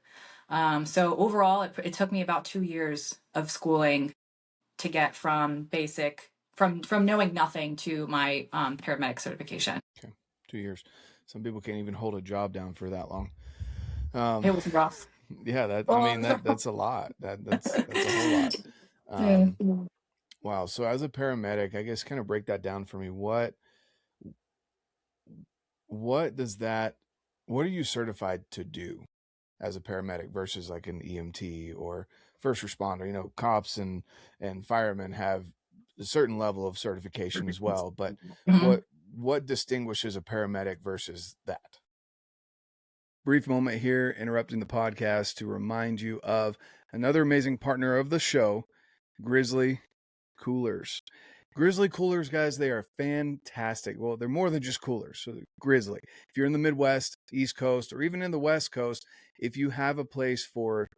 A: So overall, it took me about 2 years of schooling to get from basic, from knowing nothing to my paramedic certification.
B: Okay, 2 years. Some people can't even hold a job down for that long.
A: It was rough.
B: Yeah, that's a lot. That's a whole lot. Wow. So as a paramedic, I guess kind of break that down for me. What are you certified to do as a paramedic versus like an EMT or first responder? You know, cops and firemen have a certain level of certification as well, but what distinguishes a paramedic versus that? Brief moment here, interrupting the podcast to remind you of another amazing partner of the show, Grizzly Coolers. Grizzly Coolers, guys, they are fantastic. Well, they're more than just coolers. So Grizzly. If you're in the Midwest, East Coast, or even in the West Coast, if you have a place for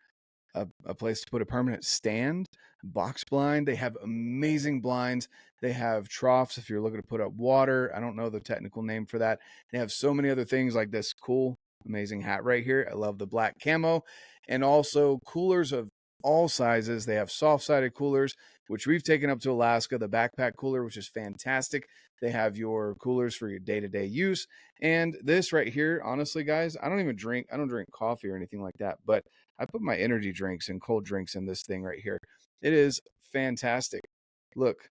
B: a place to put a permanent stand, box blind, they have amazing blinds. They have troughs if you're looking to put up water. I don't know the technical name for that. They have so many other things like this cool, amazing hat right here. I love the black camo. And also coolers of all sizes. They have soft-sided coolers, which we've taken up to Alaska, the backpack cooler, which is fantastic. They have your coolers for your day-to-day use. And this right here, honestly, guys, I don't drink coffee or anything like that, but I put my energy drinks and cold drinks in this thing right here. It is fantastic. Look,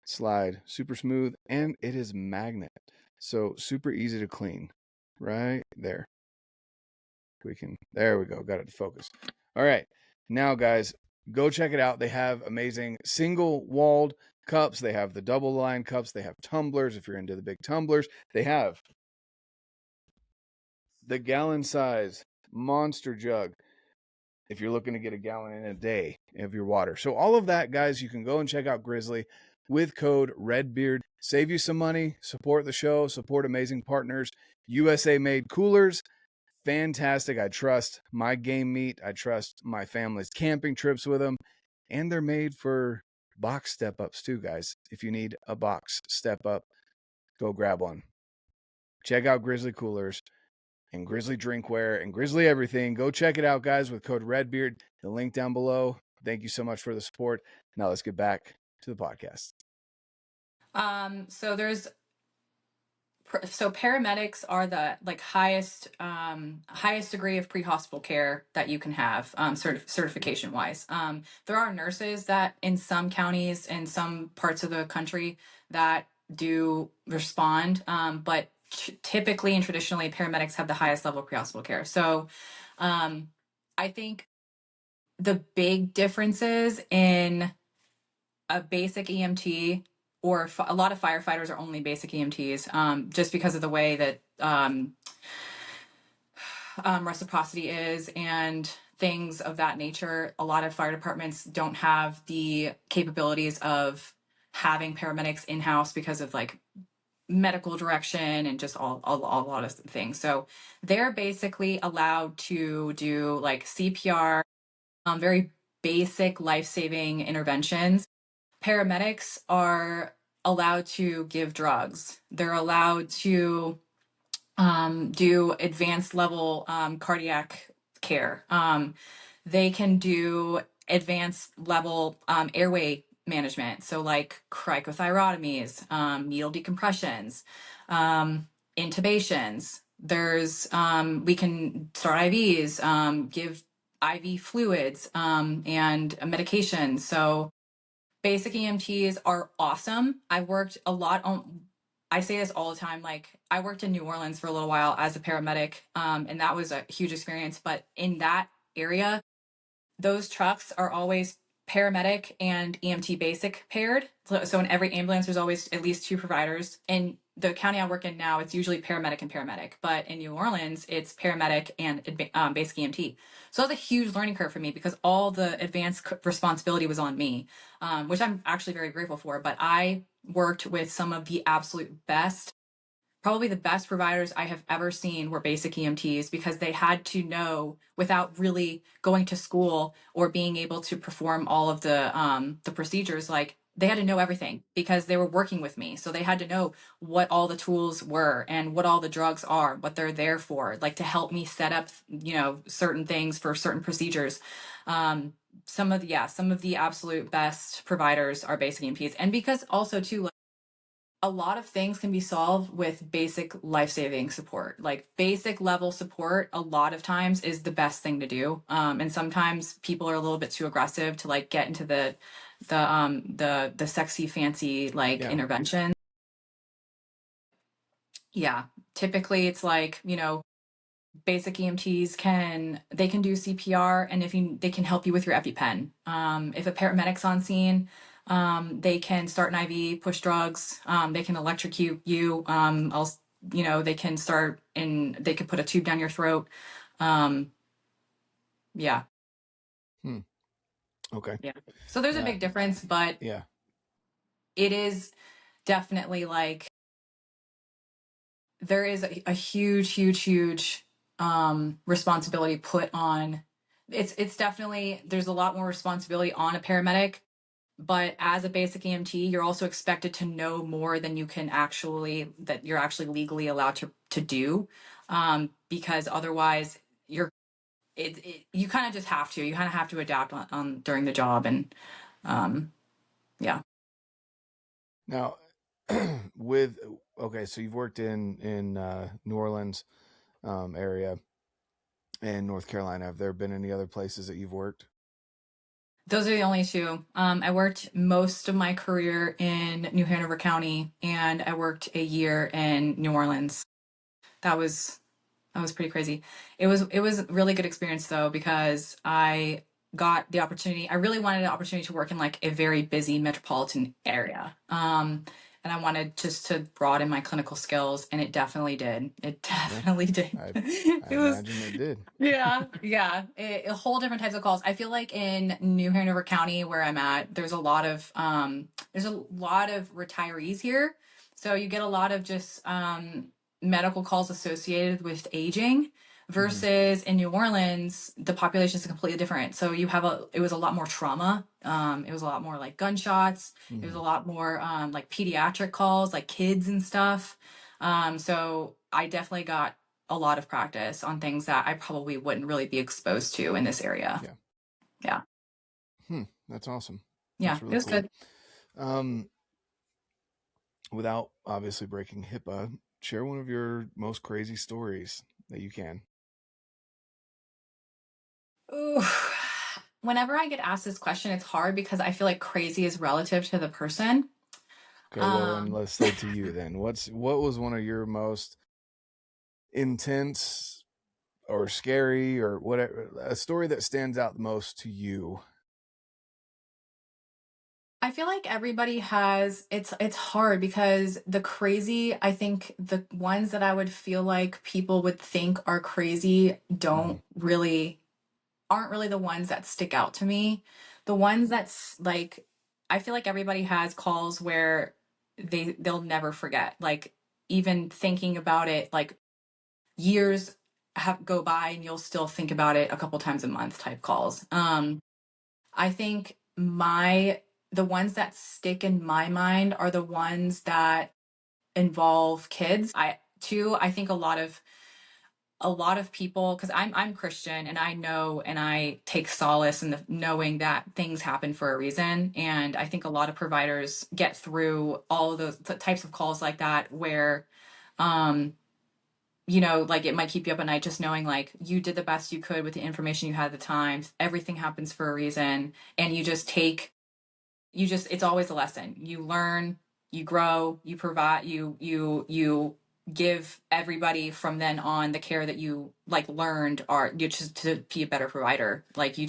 B: slide, super smooth, and it is magnet. So super easy to clean right there. There we go. Got it to focus. All right. Now, guys, go check it out. They have amazing single walled cups. They have the double line cups. They have tumblers if you're into the big tumblers. They have the gallon size monster jug if you're looking to get a gallon in a day of your water. So all of that, guys, you can go and check out Grizzly with code REDBEARD. Save you some money, support the show, support amazing partners. USA made coolers, fantastic. I trust my game meat. I trust my family's camping trips with them. And they're made for box step-ups too, guys. If you need a box step-up, go grab one. Check out Grizzly coolers and Grizzly drinkware and Grizzly everything. Go check it out, guys, with code REDBEARD. The link down below. Thank you so much for the support. Now let's get back to the podcast.
A: So paramedics are the like highest degree of pre-hospital care that you can have, certification wise. There are nurses that in some counties in some parts of the country that do respond, but typically and traditionally paramedics have the highest level of pre-hospital care. So I think the big differences in a basic EMT or a lot of firefighters are only basic EMTs, just because of the way that reciprocity is and things of that nature. A lot of fire departments don't have the capabilities of having paramedics in-house because of like medical direction and just a lot of things. So they're basically allowed to do like CPR, very basic life-saving interventions. Paramedics are allowed to give drugs. They're allowed to do advanced level cardiac care. They can do advanced level airway management. So like cricothyrotomies, needle decompressions, intubations. We can start IVs, give IV fluids, and medication. So basic EMTs are awesome. I worked a lot on, I say this all the time, like I worked in New Orleans for a little while as a paramedic, and that was a huge experience. But in that area, those trucks are always paramedic and EMT basic paired. So in every ambulance, there's always at least two providers. In the county I work in now, it's usually paramedic and paramedic. But in New Orleans, it's paramedic and basic EMT. So it was a huge learning curve for me because all the advanced responsibility was on me, which I'm actually very grateful for. But I worked with some of the absolute best, probably the best providers I have ever seen were basic EMTs because they had to know without really going to school or being able to perform all of the procedures. Like they had to know everything because they were working with me. So they had to know what all the tools were and what all the drugs are, what they're there for, like to help me set up, certain things for certain procedures. Some of the absolute best providers are basic EMTs. And because also too, like, a lot of things can be solved with basic life-saving support. Like basic level support a lot of times is the best thing to do. And sometimes people are a little bit too aggressive to like get into the sexy fancy like intervention. Yeah. Typically it's like, basic EMTs can do CPR, and they can help you with your EpiPen. If a paramedic's on scene, they can start an IV, push drugs. They can electrocute you. They can they could put a tube down your throat. Yeah.
B: Okay.
A: Yeah. So there's a big difference, but
B: yeah,
A: it is definitely like there is a huge responsibility put on. It's definitely, there's a lot more responsibility on a paramedic. But as a basic EMT, you're also expected to know more than you're actually legally allowed to do, because otherwise you kind of just have to. You kind of have to adapt on during the job, and yeah.
B: Now, so you've worked in New Orleans area and North Carolina. Have there been any other places that you've worked?
A: Those are the only two. I worked most of my career in New Hanover County, and I worked a year in New Orleans. That was pretty crazy. It was a really good experience though, because I got the opportunity. I really wanted an opportunity to work in like a very busy metropolitan area. and I wanted just to broaden my clinical skills, and it definitely did. It definitely did.
B: I
A: It was,
B: imagine it did.
A: yeah, a whole different types of calls. I feel like in New Hanover County, where I'm at, there's a lot of retirees here, so you get a lot of just medical calls associated with aging. Versus in New Orleans, the population is completely different. So it was a lot more trauma. It was a lot more like gunshots. It was a lot more like pediatric calls, like kids and stuff. So I definitely got a lot of practice on things that I probably wouldn't really be exposed to in this area.
B: Yeah. That's awesome.
A: Yeah,
B: That's really
A: it was
B: cool.
A: good.
B: Without obviously breaking HIPAA, share one of your most crazy stories that you can.
A: Ooh. Whenever I get asked this question, it's hard because I feel like crazy is relative to the person.
B: Okay, well then let's say to you then. What was one of your most intense or scary or whatever, a story that stands out the most to you?
A: I feel like everybody has it's hard because the crazy, I think the ones that I would feel like people would think are crazy aren't really the ones that stick out to me. The ones that's like I feel like everybody has calls where they'll never forget. Like even thinking about it, like years go by and you'll still think about it a couple times a month type calls. I think the ones that stick in my mind are the ones that involve kids. I think a lot of people, because I'm Christian and I know and I take solace in the knowing that things happen for a reason. And I think a lot of providers get through all of those types of calls like that where like it might keep you up at night just knowing like you did the best you could with the information you had at the time. Everything happens for a reason. And it's always a lesson. You learn, you grow, you provide, you give everybody from then on the care that you like learned are you just to be a better provider. Like you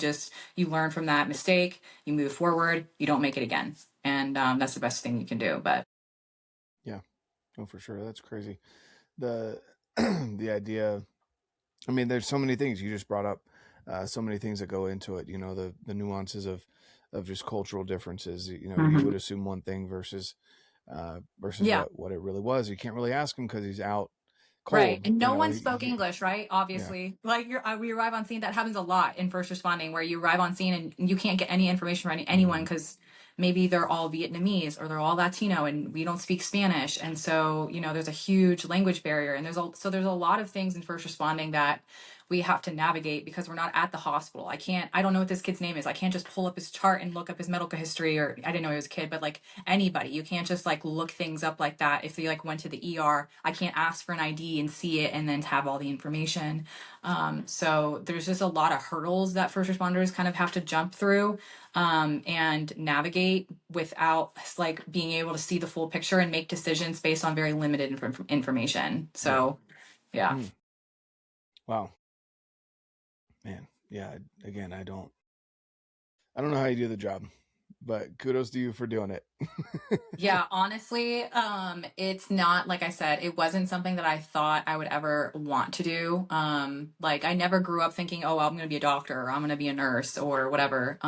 A: learn from that mistake, you move forward, you don't make it again. And that's the best thing you can do. But
B: Yeah, oh, for sure. That's crazy. The idea, I mean, there's so many things you just brought up, so many things that go into it, the nuances of just cultural differences. You would assume one thing versus
A: yeah.
B: what it really was. You can't really ask him because he's out cold.
A: Right. And no one spoke English, right? Obviously.
B: Yeah.
A: Like we arrive on scene. That happens a lot in first responding where you arrive on scene and you can't get any information from anyone because maybe they're all Vietnamese or they're all Latino and we don't speak Spanish. And so, there's a huge language barrier. And there's a lot of things in first responding that we have to navigate because we're not at the hospital. I don't know what this kid's name is. I can't just pull up his chart and look up his medical history, or I didn't know he was a kid, but like anybody, you can't just like look things up like that. If they like went to the ER, I can't ask for an ID and see it and then have all the information. So there's just a lot of hurdles that first responders kind of have to jump through and navigate without like being able to see the full picture and make decisions based on very limited information. So, yeah.
B: Wow. Man, yeah. Again, I don't know how you do the job, but kudos to you for doing it.
A: Yeah, honestly, it's not, like I said, it wasn't something that I thought I would ever want to do. Like I never grew up thinking, oh, I'm going to be a doctor or I'm going to be a nurse or whatever.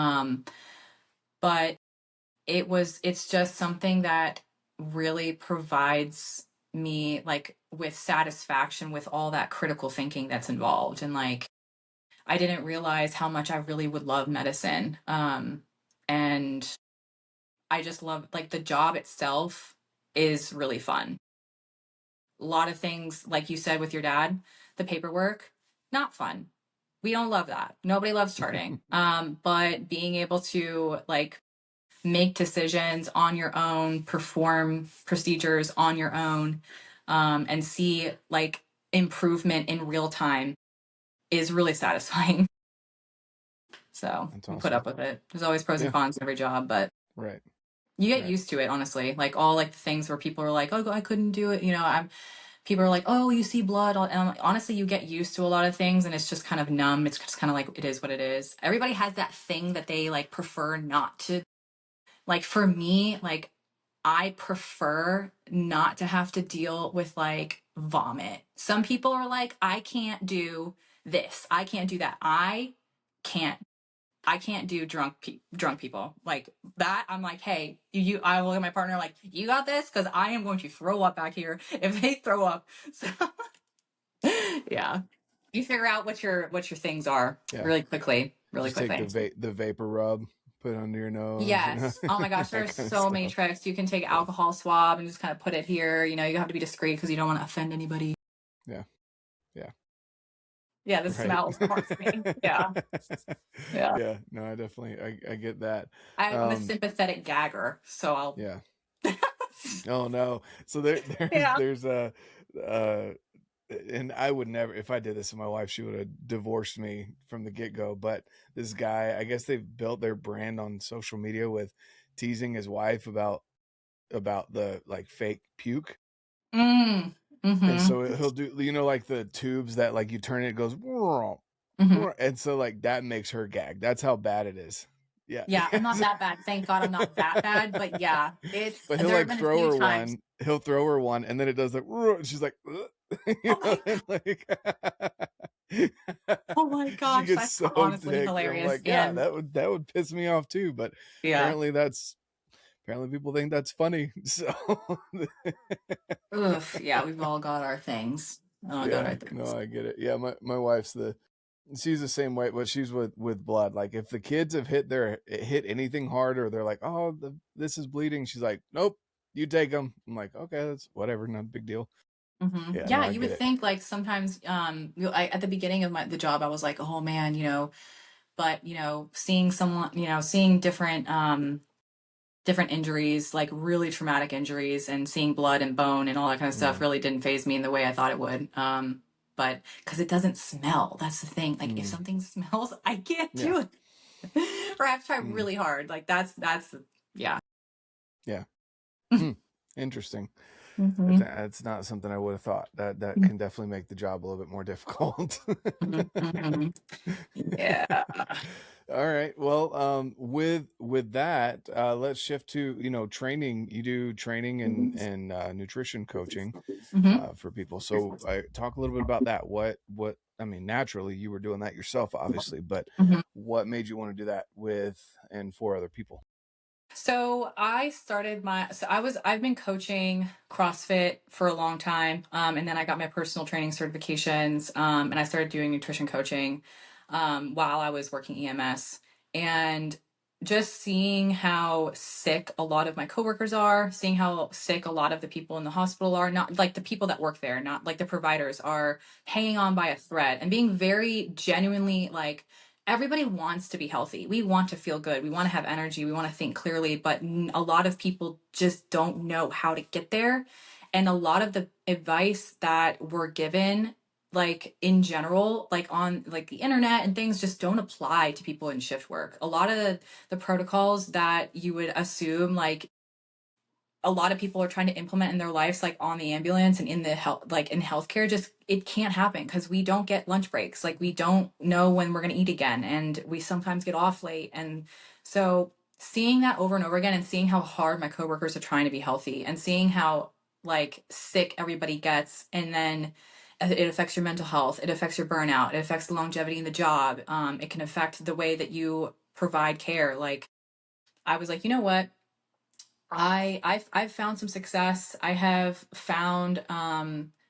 A: But it's just something that really provides me like with satisfaction with all that critical thinking that's involved. And like, I didn't realize how much I really would love medicine. And I just love like the job itself is really fun. A lot of things, like you said with your dad, the paperwork, not fun. We don't love that. Nobody loves charting. But being able to like make decisions on your own, perform procedures on your own, and see like improvement in real time is really satisfying. So
B: Awesome.
A: put up with it. There's always pros and cons in every job, but
B: right.
A: You get used to it, honestly. Like all like the things where people are like, "Oh, I couldn't do it." People are like, "Oh, you see blood." And I'm like, honestly, you get used to a lot of things, and it's just kind of numb. It's just kind of like it is what it is. Everybody has that thing that they like prefer not to. Like for me, like I prefer not to have to deal with like vomit. Some people are like, I can't do this. I can't do that. Can't I can't do drunk people like that. I'm like, hey, I look at my partner like, you got this, because I am going to throw up back here if they throw up. So yeah, you figure out what your things are really quickly,
B: Just take the vapor rub, put it under your nose.
A: Yes. Oh my gosh, there's so many tricks. You can take alcohol swab and just kind of put it here. You have to be discreet because you don't want to offend anybody.
B: Yeah.
A: Yeah, the smell haunts me. Yeah.
B: Yeah. No, I definitely I get that.
A: I'm a sympathetic gagger, so I'll.
B: Yeah. Oh no. So there's a and I would never, if I did this to my wife, she would have divorced me from the get-go. But this guy, I guess they've built their brand on social media with teasing his wife about the like fake puke. And so he'll do, like the tubes that like you turn it goes, and so like that makes her gag. That's how bad it is. Yeah.
A: Yeah, I'm not that bad. Thank God I'm not that bad. But yeah,
B: But he'll like throw her one. He'll throw her one, and then it does like, and she's like,
A: oh my gosh, that's so honestly hilarious.
B: Like, yeah, that would piss me off too. But apparently people think that's funny. So
A: yeah, we've all got our things.
B: No, I get it. Yeah, my wife's she's the same way, but she's with blood. Like if the kids have hit anything hard, or they're like, oh, this is bleeding, she's like, nope, you take them. I'm like, okay, that's whatever, not a big deal.
A: Yeah, you would think like sometimes at the beginning of the job I was like, oh man, but seeing someone, seeing different injuries, like really traumatic injuries, and seeing blood and bone and all that kind of stuff really didn't faze me in the way I thought it would. But because it doesn't smell, that's the thing. Like if something smells, I can't do it. Or I have to try really hard. Like that's yeah.
B: Interesting. That's not something I would have thought. That can definitely make the job a little bit more difficult.
A: Yeah.
B: All right. Well, with that, let's shift to training. You do training and nutrition coaching for people. So I talk a little bit about that. What I mean, naturally you were doing that yourself, obviously, but what made you want to do that with and for other people?
A: So I've been coaching CrossFit for a long time. And then I got my personal training certifications. And I started doing nutrition coaching, while I was working EMS, and just seeing how sick a lot of my coworkers are, seeing how sick a lot of the people in the hospital are, not like the people that work there, not like the providers, are hanging on by a thread, and being very genuinely like, everybody wants to be healthy. We want to feel good. We want to have energy. We want to think clearly, but a lot of people just don't know how to get there. And a lot of the advice that we're given, like in general, like on like the internet and things, just don't apply to people in shift work. A lot of the protocols that you would assume like a lot of people are trying to implement in their lives, like on the ambulance and in the health, like in healthcare, just it can't happen because we don't get lunch breaks. Like we don't know when we're going to eat again, and we sometimes get off late. And so seeing that over and over again, and seeing how hard my coworkers are trying to be healthy, and seeing how like sick everybody gets, and then it affects your mental health, it affects your burnout, it affects the longevity in the job. It can affect the way that you provide care. Like I was like, you know what? I've found some success. I have found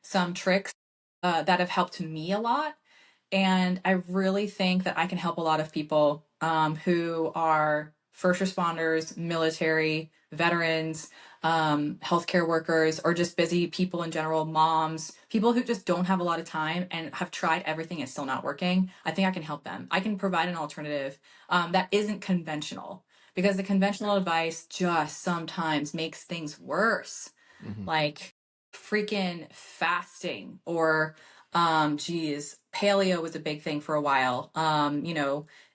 A: some tricks that have helped me a lot, and I really think that I can help a lot of people who are first responders, military, veterans, healthcare workers, or just busy people in general, moms, people who just don't have a lot of time and have tried everything and still not working. I think I can help them. I can provide an alternative that isn't conventional, because the conventional advice just sometimes makes things worse. Like freaking fasting, or paleo was a big thing for a while.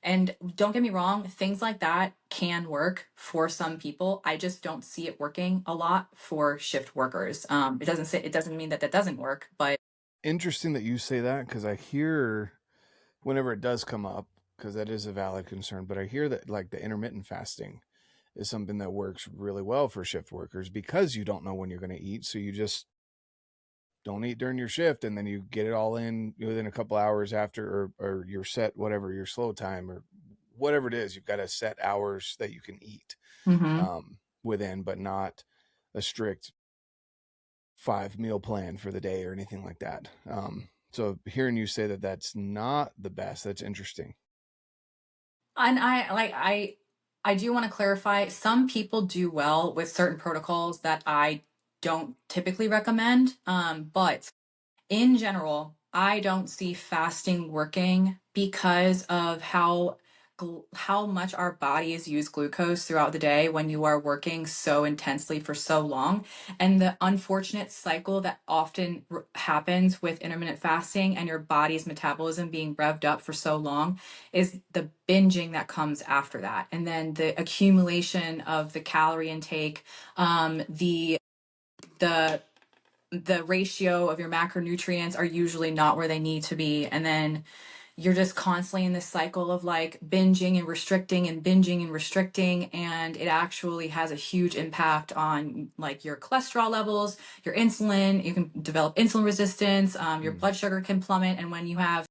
A: And don't get me wrong, things like that can work for some people. I just don't see it working a lot for shift workers. It doesn't mean that doesn't work, but
B: interesting that you say that, because I hear whenever it does come up, because that is a valid concern, but I hear that like the intermittent fasting is something that works really well for shift workers because you don't know when you're going to eat. So you just don't eat during your shift, and then you get it all in within a couple hours after, or your set, whatever your slow time or whatever it is, you've got to set hours that you can eat within, but not a strict 5-meal plan for the day or anything like that. So hearing you say that that's not the best, that's interesting.
A: And I do want to clarify, some people do well with certain protocols that I don't typically recommend. But in general, I don't see fasting working because of how much our bodies use glucose throughout the day when you are working so intensely for so long, and the unfortunate cycle that often happens with intermittent fasting and your body's metabolism being revved up for so long is the binging that comes after that, and then the accumulation of the calorie intake, the the ratio of your macronutrients are usually not where they need to be. And then you're just constantly in this cycle of like binging and restricting and binging and restricting. And it actually has a huge impact on like your cholesterol levels, your insulin. You can develop insulin resistance. Your blood sugar can plummet. And when you have,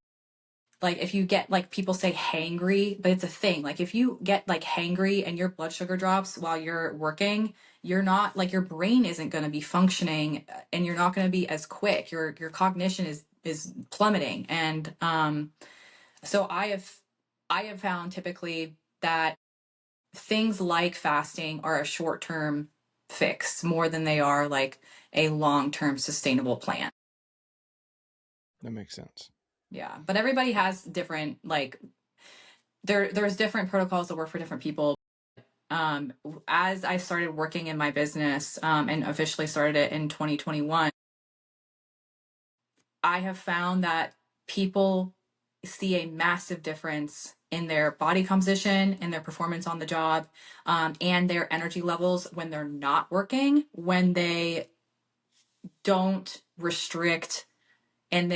A: like, if you get, like, people say hangry, but it's a thing. Like, if you get like hangry and your blood sugar drops while you're working, you're not, like, your brain isn't going to be functioning, and you're not going to be as quick. Your cognition is plummeting. And so I have found typically that things like fasting are a short-term fix more than they are like a long-term sustainable plan.
B: That makes sense.
A: Yeah, but everybody has different, like, there's different protocols that work for different people. As I started working in my business, and officially started it in 2021, I have found that people see a massive difference in their body composition, in their performance on the job, and their energy levels when they're not working, when they don't restrict, and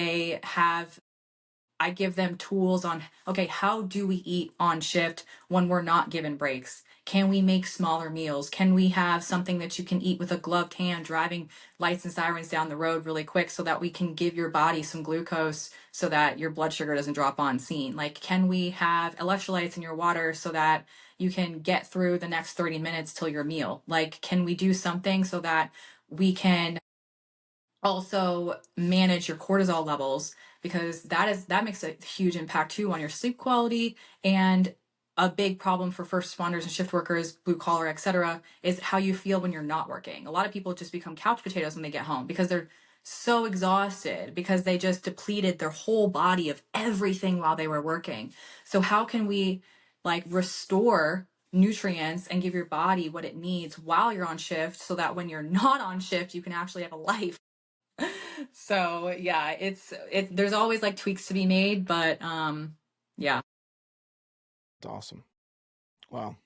A: I give them tools on, okay, how do we eat on shift when we're not given breaks? Can we make smaller meals? Can we have something that you can eat with a gloved hand, driving lights and sirens down the road really quick so that we can give your body some glucose so that your blood sugar doesn't drop on scene? Like, can we have electrolytes in your water so that you can get through the next 30 minutes till your meal? Like, can we do something so that we can also manage your cortisol levels, because that makes a huge impact too on your sleep quality. And a big problem for first responders and shift workers, blue collar, etc., is how you feel when you're not working. A lot of people just become couch potatoes when they get home because they're so exhausted, because they just depleted their whole body of everything while they were working. So how can we like restore nutrients and give your body what it needs while you're on shift, so that when you're not on shift you can actually have a life? So yeah, there's always like tweaks to be made, but yeah.
B: It's awesome. Wow.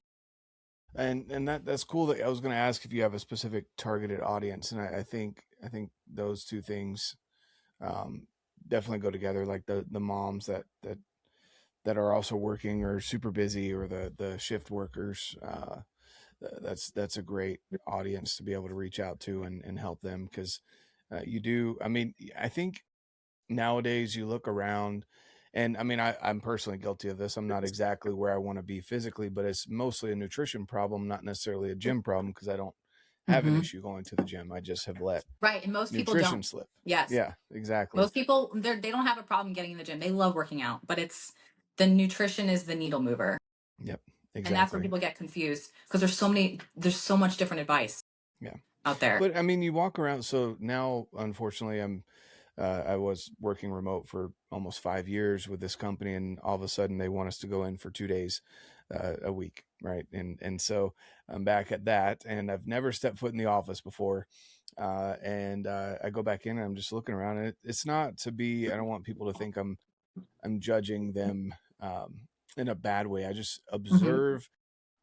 B: And that's cool. That I was going to ask if you have a specific targeted audience, and I think those two things definitely go together. Like the moms that are also working or super busy, or the shift workers. That's a great audience to be able to reach out to and help them, because you do. I mean, I think nowadays you look around, and I mean, I'm personally guilty of this. I'm not exactly where I want to be physically, but it's mostly a nutrition problem, not necessarily a gym problem, because I don't have an issue going to the gym. I just have let
A: Right, and most people
B: nutrition
A: don't.
B: slip.
A: Yes,
B: Yeah, exactly.
A: most people, they don't have a problem getting in the gym. They love working out, but it's the nutrition is the needle mover.
B: Yep,
A: And that's where
B: exactly.
A: people get confused, because there's so much different advice
B: Yeah.
A: out there.
B: But I mean, you walk around. So now, unfortunately, I was working remote for almost 5 years with this company, and all of a sudden they want us to go in for 2 days a week, right? And so I'm back at that, and I've never stepped foot in the office before. And I go back in, and I'm just looking around, and it's not to be. I don't want people to think I'm judging them in a bad way. I just observe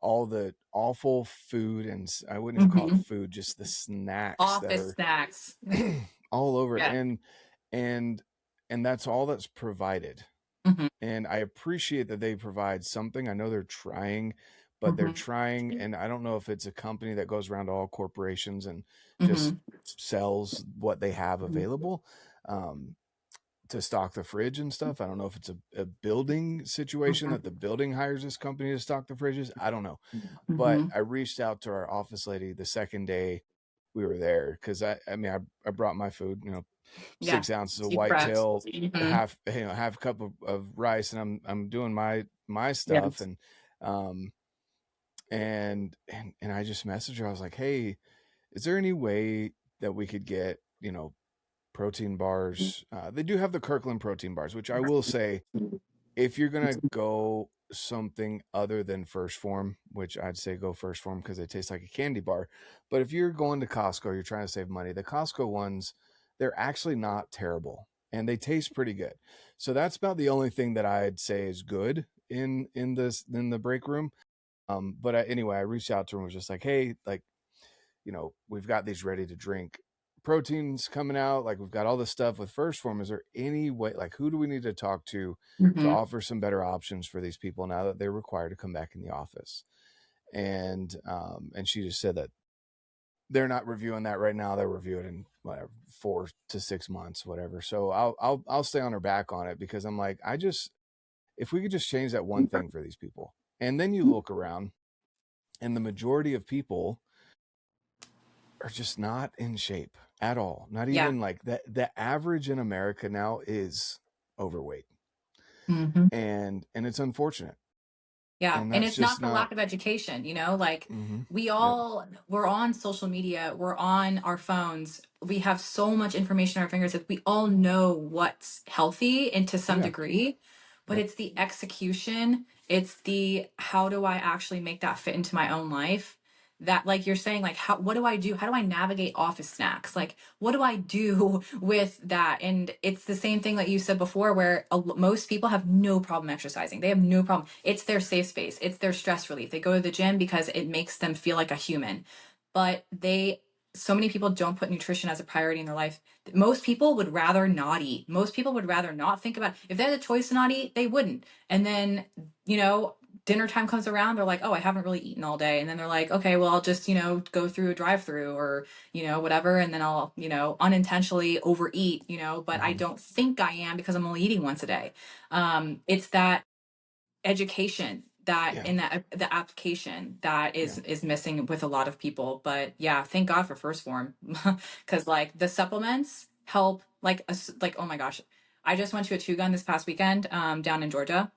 B: all the awful food, and I wouldn't even call it food, just the snacks that
A: Office
B: are
A: snacks.
B: all over.
A: Yeah.
B: And that's all that's provided.
A: Mhm.
B: And I appreciate that they provide something. I know they're trying, but they're trying, and I don't know if it's a company that goes around to all corporations and
A: Mm-hmm.
B: just sells what they have available to stock the fridge and stuff. I don't know if it's a building situation that the building hires this company to stock the fridges. I don't know. But I reached out to our office lady the second day we were there, because I brought my food, 6 ounces of whitetail, half a cup of rice, and I'm doing my stuff. And and I just messaged her. I was like, hey, is there any way that we could get, protein bars? They do have the Kirkland protein bars, which I will say, if you're going to go something other than First Form, which I'd say go First Form because they taste like a candy bar. But if you're going to Costco, you're trying to save money, the Costco ones, they're actually not terrible and they taste pretty good. So that's about the only thing that I'd say is good in the break room. But anyway, I reached out to her and was just like, hey, like, we've got these ready to drink proteins coming out. Like, we've got all this stuff with First Form. Is there any way, like, who do we need to talk to offer some better options for these people now that they're required to come back in the office? And she just said that they're not reviewing that right now. They'll review it in whatever 4 to 6 months, whatever. So I'll stay on her back on it, because I'm like, if we could just change that one thing for these people. And then you look around and the majority of people are just not in shape at all. Not even like that. The average in America now is overweight. And it's unfortunate.
A: Yeah. And it's not for lack of education, like we're on social media, we're on our phones. We have so much information at our fingertips. We all know what's healthy and to some degree, but it's the execution. It's the, how do I actually make that fit into my own life? That, like you're saying, like, what do I do? How do I navigate office snacks? Like, what do I do with that? And it's the same thing that you said before, where most people have no problem exercising. They have no problem. It's their safe space. It's their stress relief. They go to the gym because it makes them feel like a human. But so many people don't put nutrition as a priority in their life. Most people would rather not eat. Most people would rather not think about, if they had a choice to not eat, they wouldn't. And then, dinner time comes around, they're like, oh, I haven't really eaten all day. And then they're like, okay, well, I'll just, go through a drive-through or, whatever. And then I'll, unintentionally overeat, but I don't think I am because I'm only eating once a day. It's that education that in the application that is missing with a lot of people. But thank God for First Form, because like the supplements help, like oh my gosh, I just went to a 2-gun this past weekend down in Georgia.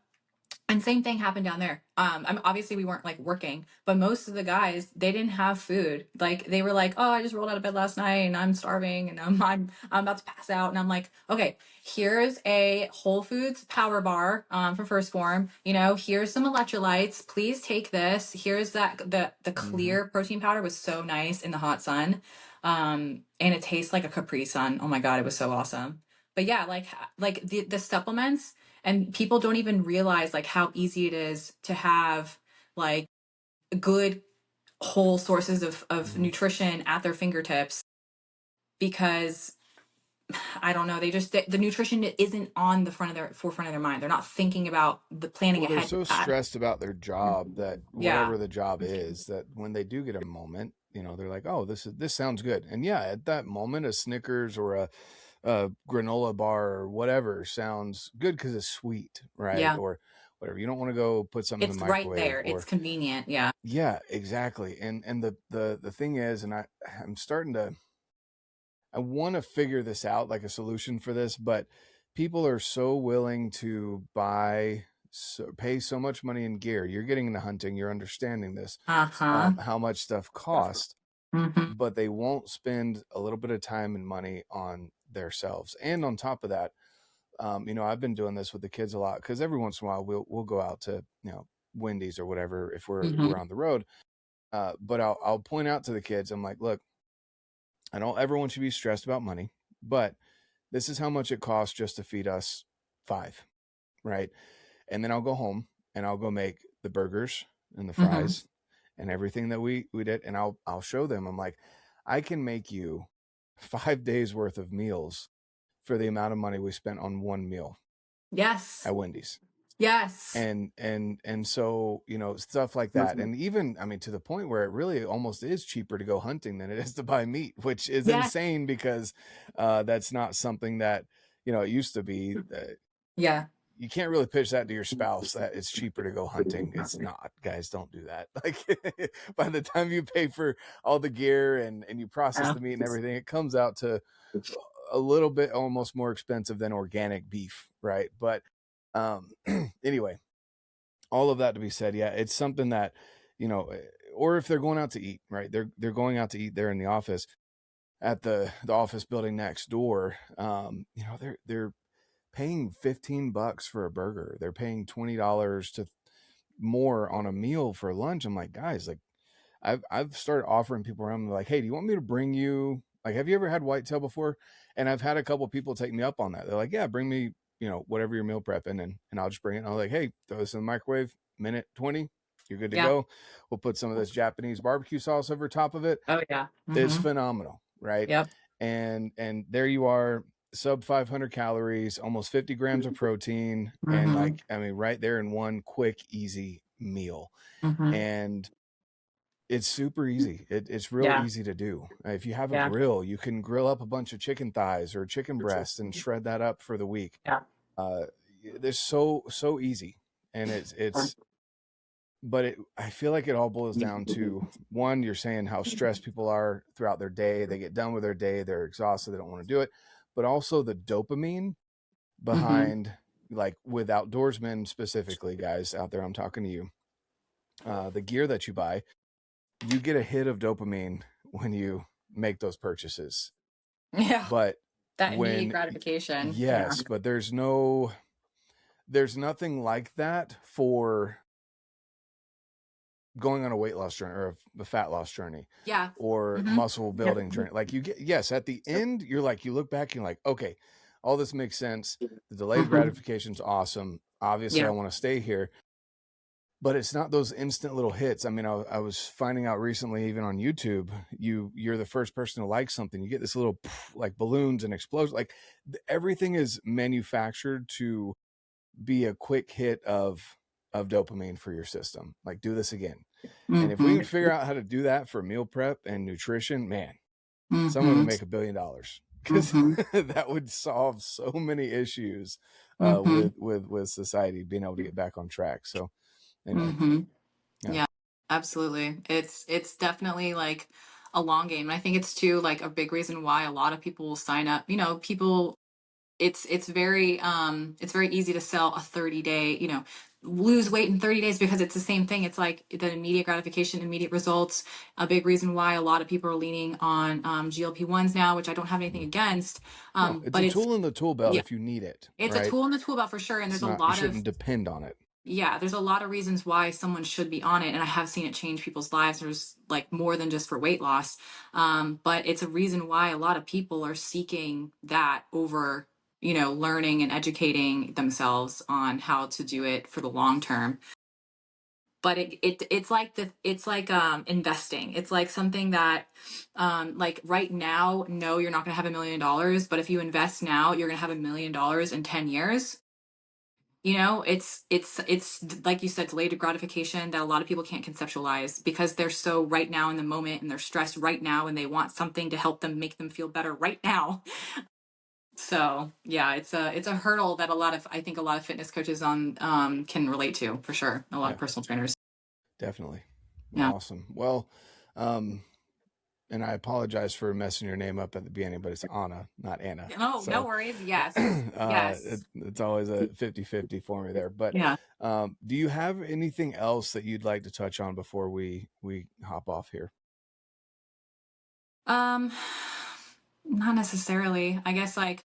A: And same thing happened down there. Obviously we weren't like working, but most of the guys, they didn't have food. Like they were like, oh, I just rolled out of bed last night and I'm starving and I'm about to pass out. And I'm like, okay, here's a Whole Foods power bar for First Form. Here's some electrolytes. Please take this. Here's the clear protein powder was so nice in the hot sun. And it tastes like a Capri Sun. Oh my God, it was so awesome. But yeah, like the supplements. And people don't even realize like how easy it is to have like good whole sources of nutrition at their fingertips, because I don't know, the nutrition isn't on the forefront of their mind. They're not thinking about the planning ahead.
B: They're so stressed about their job that whatever the job is, that when they do get a moment, they're like, oh, this sounds good. And at that moment, a Snickers or a granola bar or whatever sounds good because it's sweet, right? Or whatever. You don't want to go put something in the microwave.
A: It's right there. It's convenient.
B: Yeah, exactly. And the thing is, and I'm starting to, I want to figure this out, like a solution for this, but people are so willing to pay so much money in gear. You're getting into hunting, you're understanding this, how much stuff costs, but they won't spend a little bit of time and money on themselves. And on top of that, I've been doing this with the kids a lot, because every once in a while we'll go out to, Wendy's or whatever if we're on the road. But I'll point out to the kids, I'm like, look, I don't ever want you to be stressed about money, but this is how much it costs just to feed us 5, right? And then I'll go home and I'll go make the burgers and the fries and everything that we did. And I'll show them, I'm like, I can make you 5 days worth of meals for the amount of money we spent on one meal.
A: Yes.
B: At Wendy's.
A: Yes.
B: And so, you know, stuff like that. And even, I mean, to the point where it really almost is cheaper to go hunting than it is to buy meat, which is
A: Yes.
B: insane because that's not something that, you know, it used to be.
A: Yeah.
B: You can't really pitch that to your spouse that it's cheaper to go hunting. It's not, guys, don't do that. Like by the time you pay for all the gear and you process the meat and everything, it comes out to a little bit almost more expensive than organic beef, right? But anyway, all of that to be said, yeah, it's something that, you know, or if they're going out to eat, right? They're going out to eat there in the office at the office building next door. You know, they're paying $15 for a burger. They're paying $20 to more on a meal for lunch. I'm like, guys, like I've started offering people around, like, hey, do you want me to bring you, like, have you ever had whitetail before? And I've had a couple people take me up on that. They're like, yeah, bring me, you know, whatever you're meal prepping, and I'll just bring it. And I'm like, hey, throw this in the microwave, minute 20, you're good to
A: Yeah.
B: go. We'll put some of this Japanese barbecue sauce over top of it.
A: Oh yeah.
B: It's phenomenal, right?
A: Yep.
B: And there you are, sub 500 calories, almost 50 grams of protein, and like, I mean, right there in one quick, easy meal. And it's super easy. It's real easy to do. If you have a grill, you can grill up a bunch of chicken thighs or chicken breasts and shred that up for the week.
A: Yeah.
B: They're so easy, and it's but I feel like it all boils down to, one, you're saying how stressed people are throughout their day. They get done with their day, they're exhausted, they don't want to do it. But also the dopamine behind, like with outdoorsmen specifically, guys out there, I'm talking to you. The gear that you buy, you get a hit of dopamine when you make those purchases.
A: Yeah.
B: But
A: that immediate gratification.
B: Yes, but there's nothing like that for going on a weight loss journey or a fat loss journey.
A: Yeah.
B: Or muscle building journey. Like you get, yes, at the end, you're like, you look back and you're like, okay, all this makes sense. The delayed gratification is awesome. Obviously, I want to stay here. But it's not those instant little hits. I mean, I was finding out recently, even on YouTube, you're the first person to like something, you get this little like balloons and explosions. Like everything is manufactured to be a quick hit of dopamine for your system. Like, do this again. And if we can figure out how to do that for meal prep and nutrition, man, someone would make $1 billion, because that would solve so many issues with society being able to get back on track. So anyway.
A: Yeah, absolutely. It's definitely like a long game. And I think it's too like a big reason why a lot of people will sign up. You know, people, it's very easy to sell a 30-day, you know, lose weight in 30 days, because it's the same thing. It's like the immediate gratification, immediate results. A big reason why a lot of people are leaning on GLP-1s now, which I don't have anything against.
B: No, it's a tool in the tool belt if you need it.
A: It's
B: right?
A: a tool in the tool belt for sure. And there's a lot
B: you shouldn't depend on it.
A: Yeah, there's a lot of reasons why someone should be on it, and I have seen it change people's lives. There's like more than just for weight loss, but it's a reason why a lot of people are seeking that over, you know, learning and educating themselves on how to do it for the long term. But it's like investing. It's like something that, like right now, no, you're not going to have $1 million, but if you invest now, you're going to have $1 million in 10 years. You know, it's like you said, delayed gratification that a lot of people can't conceptualize because they're so right now in the moment, and they're stressed right now, and they want something to help them make them feel better right now. So yeah, it's a hurdle that I think a lot of fitness coaches can relate to, for sure. A lot of personal trainers.
B: Definitely.
A: Yeah.
B: Awesome. Well, and I apologize for messing your name up at the beginning, but it's Anna, not Anna.
A: Oh, so, no worries. Yes. Yes.
B: It's always a 50-50 for me there. But
A: yeah.
B: Do you have anything else that you'd like to touch on before we hop off here?
A: Not necessarily. I guess like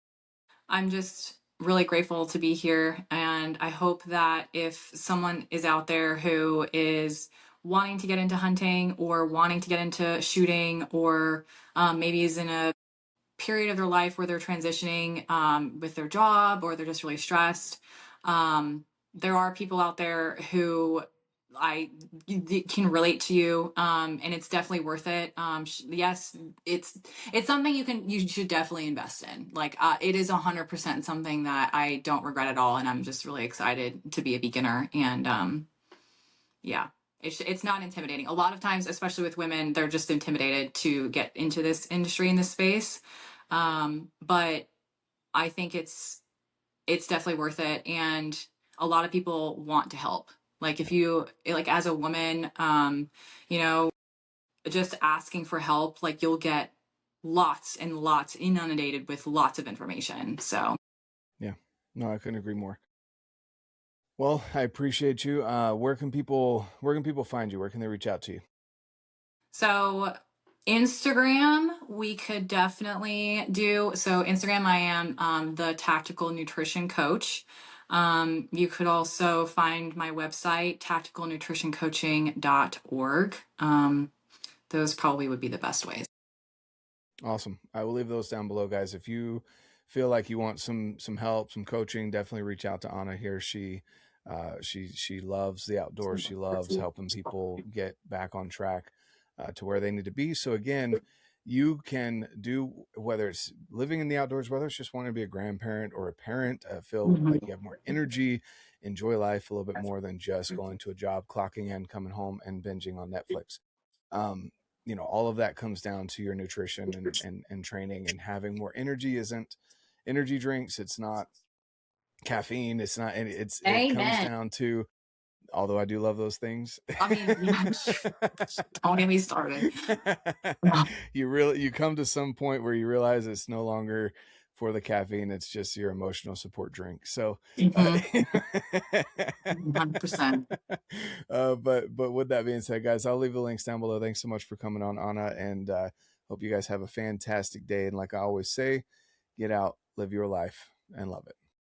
A: I'm just really grateful to be here. And I hope that if someone is out there who is wanting to get into hunting or wanting to get into shooting, or maybe is in a period of their life where they're transitioning with their job, or they're just really stressed, there are people out there who I can relate to you, and it's definitely worth it. Yes, it's something you should definitely invest in. Like, it is 100% something that I don't regret at all, and I'm just really excited to be a beginner. And yeah, it's not intimidating. A lot of times, especially with women, they're just intimidated to get into this industry, in this space. But I think it's definitely worth it, and a lot of people want to help. Like, if you, like, as a woman, you know, just asking for help, like, you'll get lots and lots, inundated with lots of information. So
B: Yeah, no, I couldn't agree more. Well, I appreciate you. Where can people find you? Where can they reach out to you?
A: So Instagram, we could definitely do. So Instagram, I am the tactical nutrition coach. You could also find my website, tacticalnutritioncoaching.org. Those probably would be the best ways.
B: Awesome. I will leave those down below, guys. If you feel like you want some help, some coaching, definitely reach out to Anna here. She loves the outdoors. She loves helping people get back on track to where they need to be. So again, you can do, whether it's living in the outdoors, whether it's just wanting to be a grandparent or a parent, feel like you have more energy, enjoy life a little bit more than just going to a job, clocking in, coming home, and binging on Netflix. You know, all of that comes down to your nutrition and training, and having more energy. Isn't energy drinks, it's not caffeine, it's not, it comes down to, although I do love those things.
A: I mean, don't get me started.
B: You come to some point where you realize it's no longer for the caffeine, it's just your emotional support drink. So
A: 100%.
B: But with that being said, guys, I'll leave the links down below. Thanks so much for coming on, Anna, and hope you guys have a fantastic day. And like I always say, get out, live your life, and love it.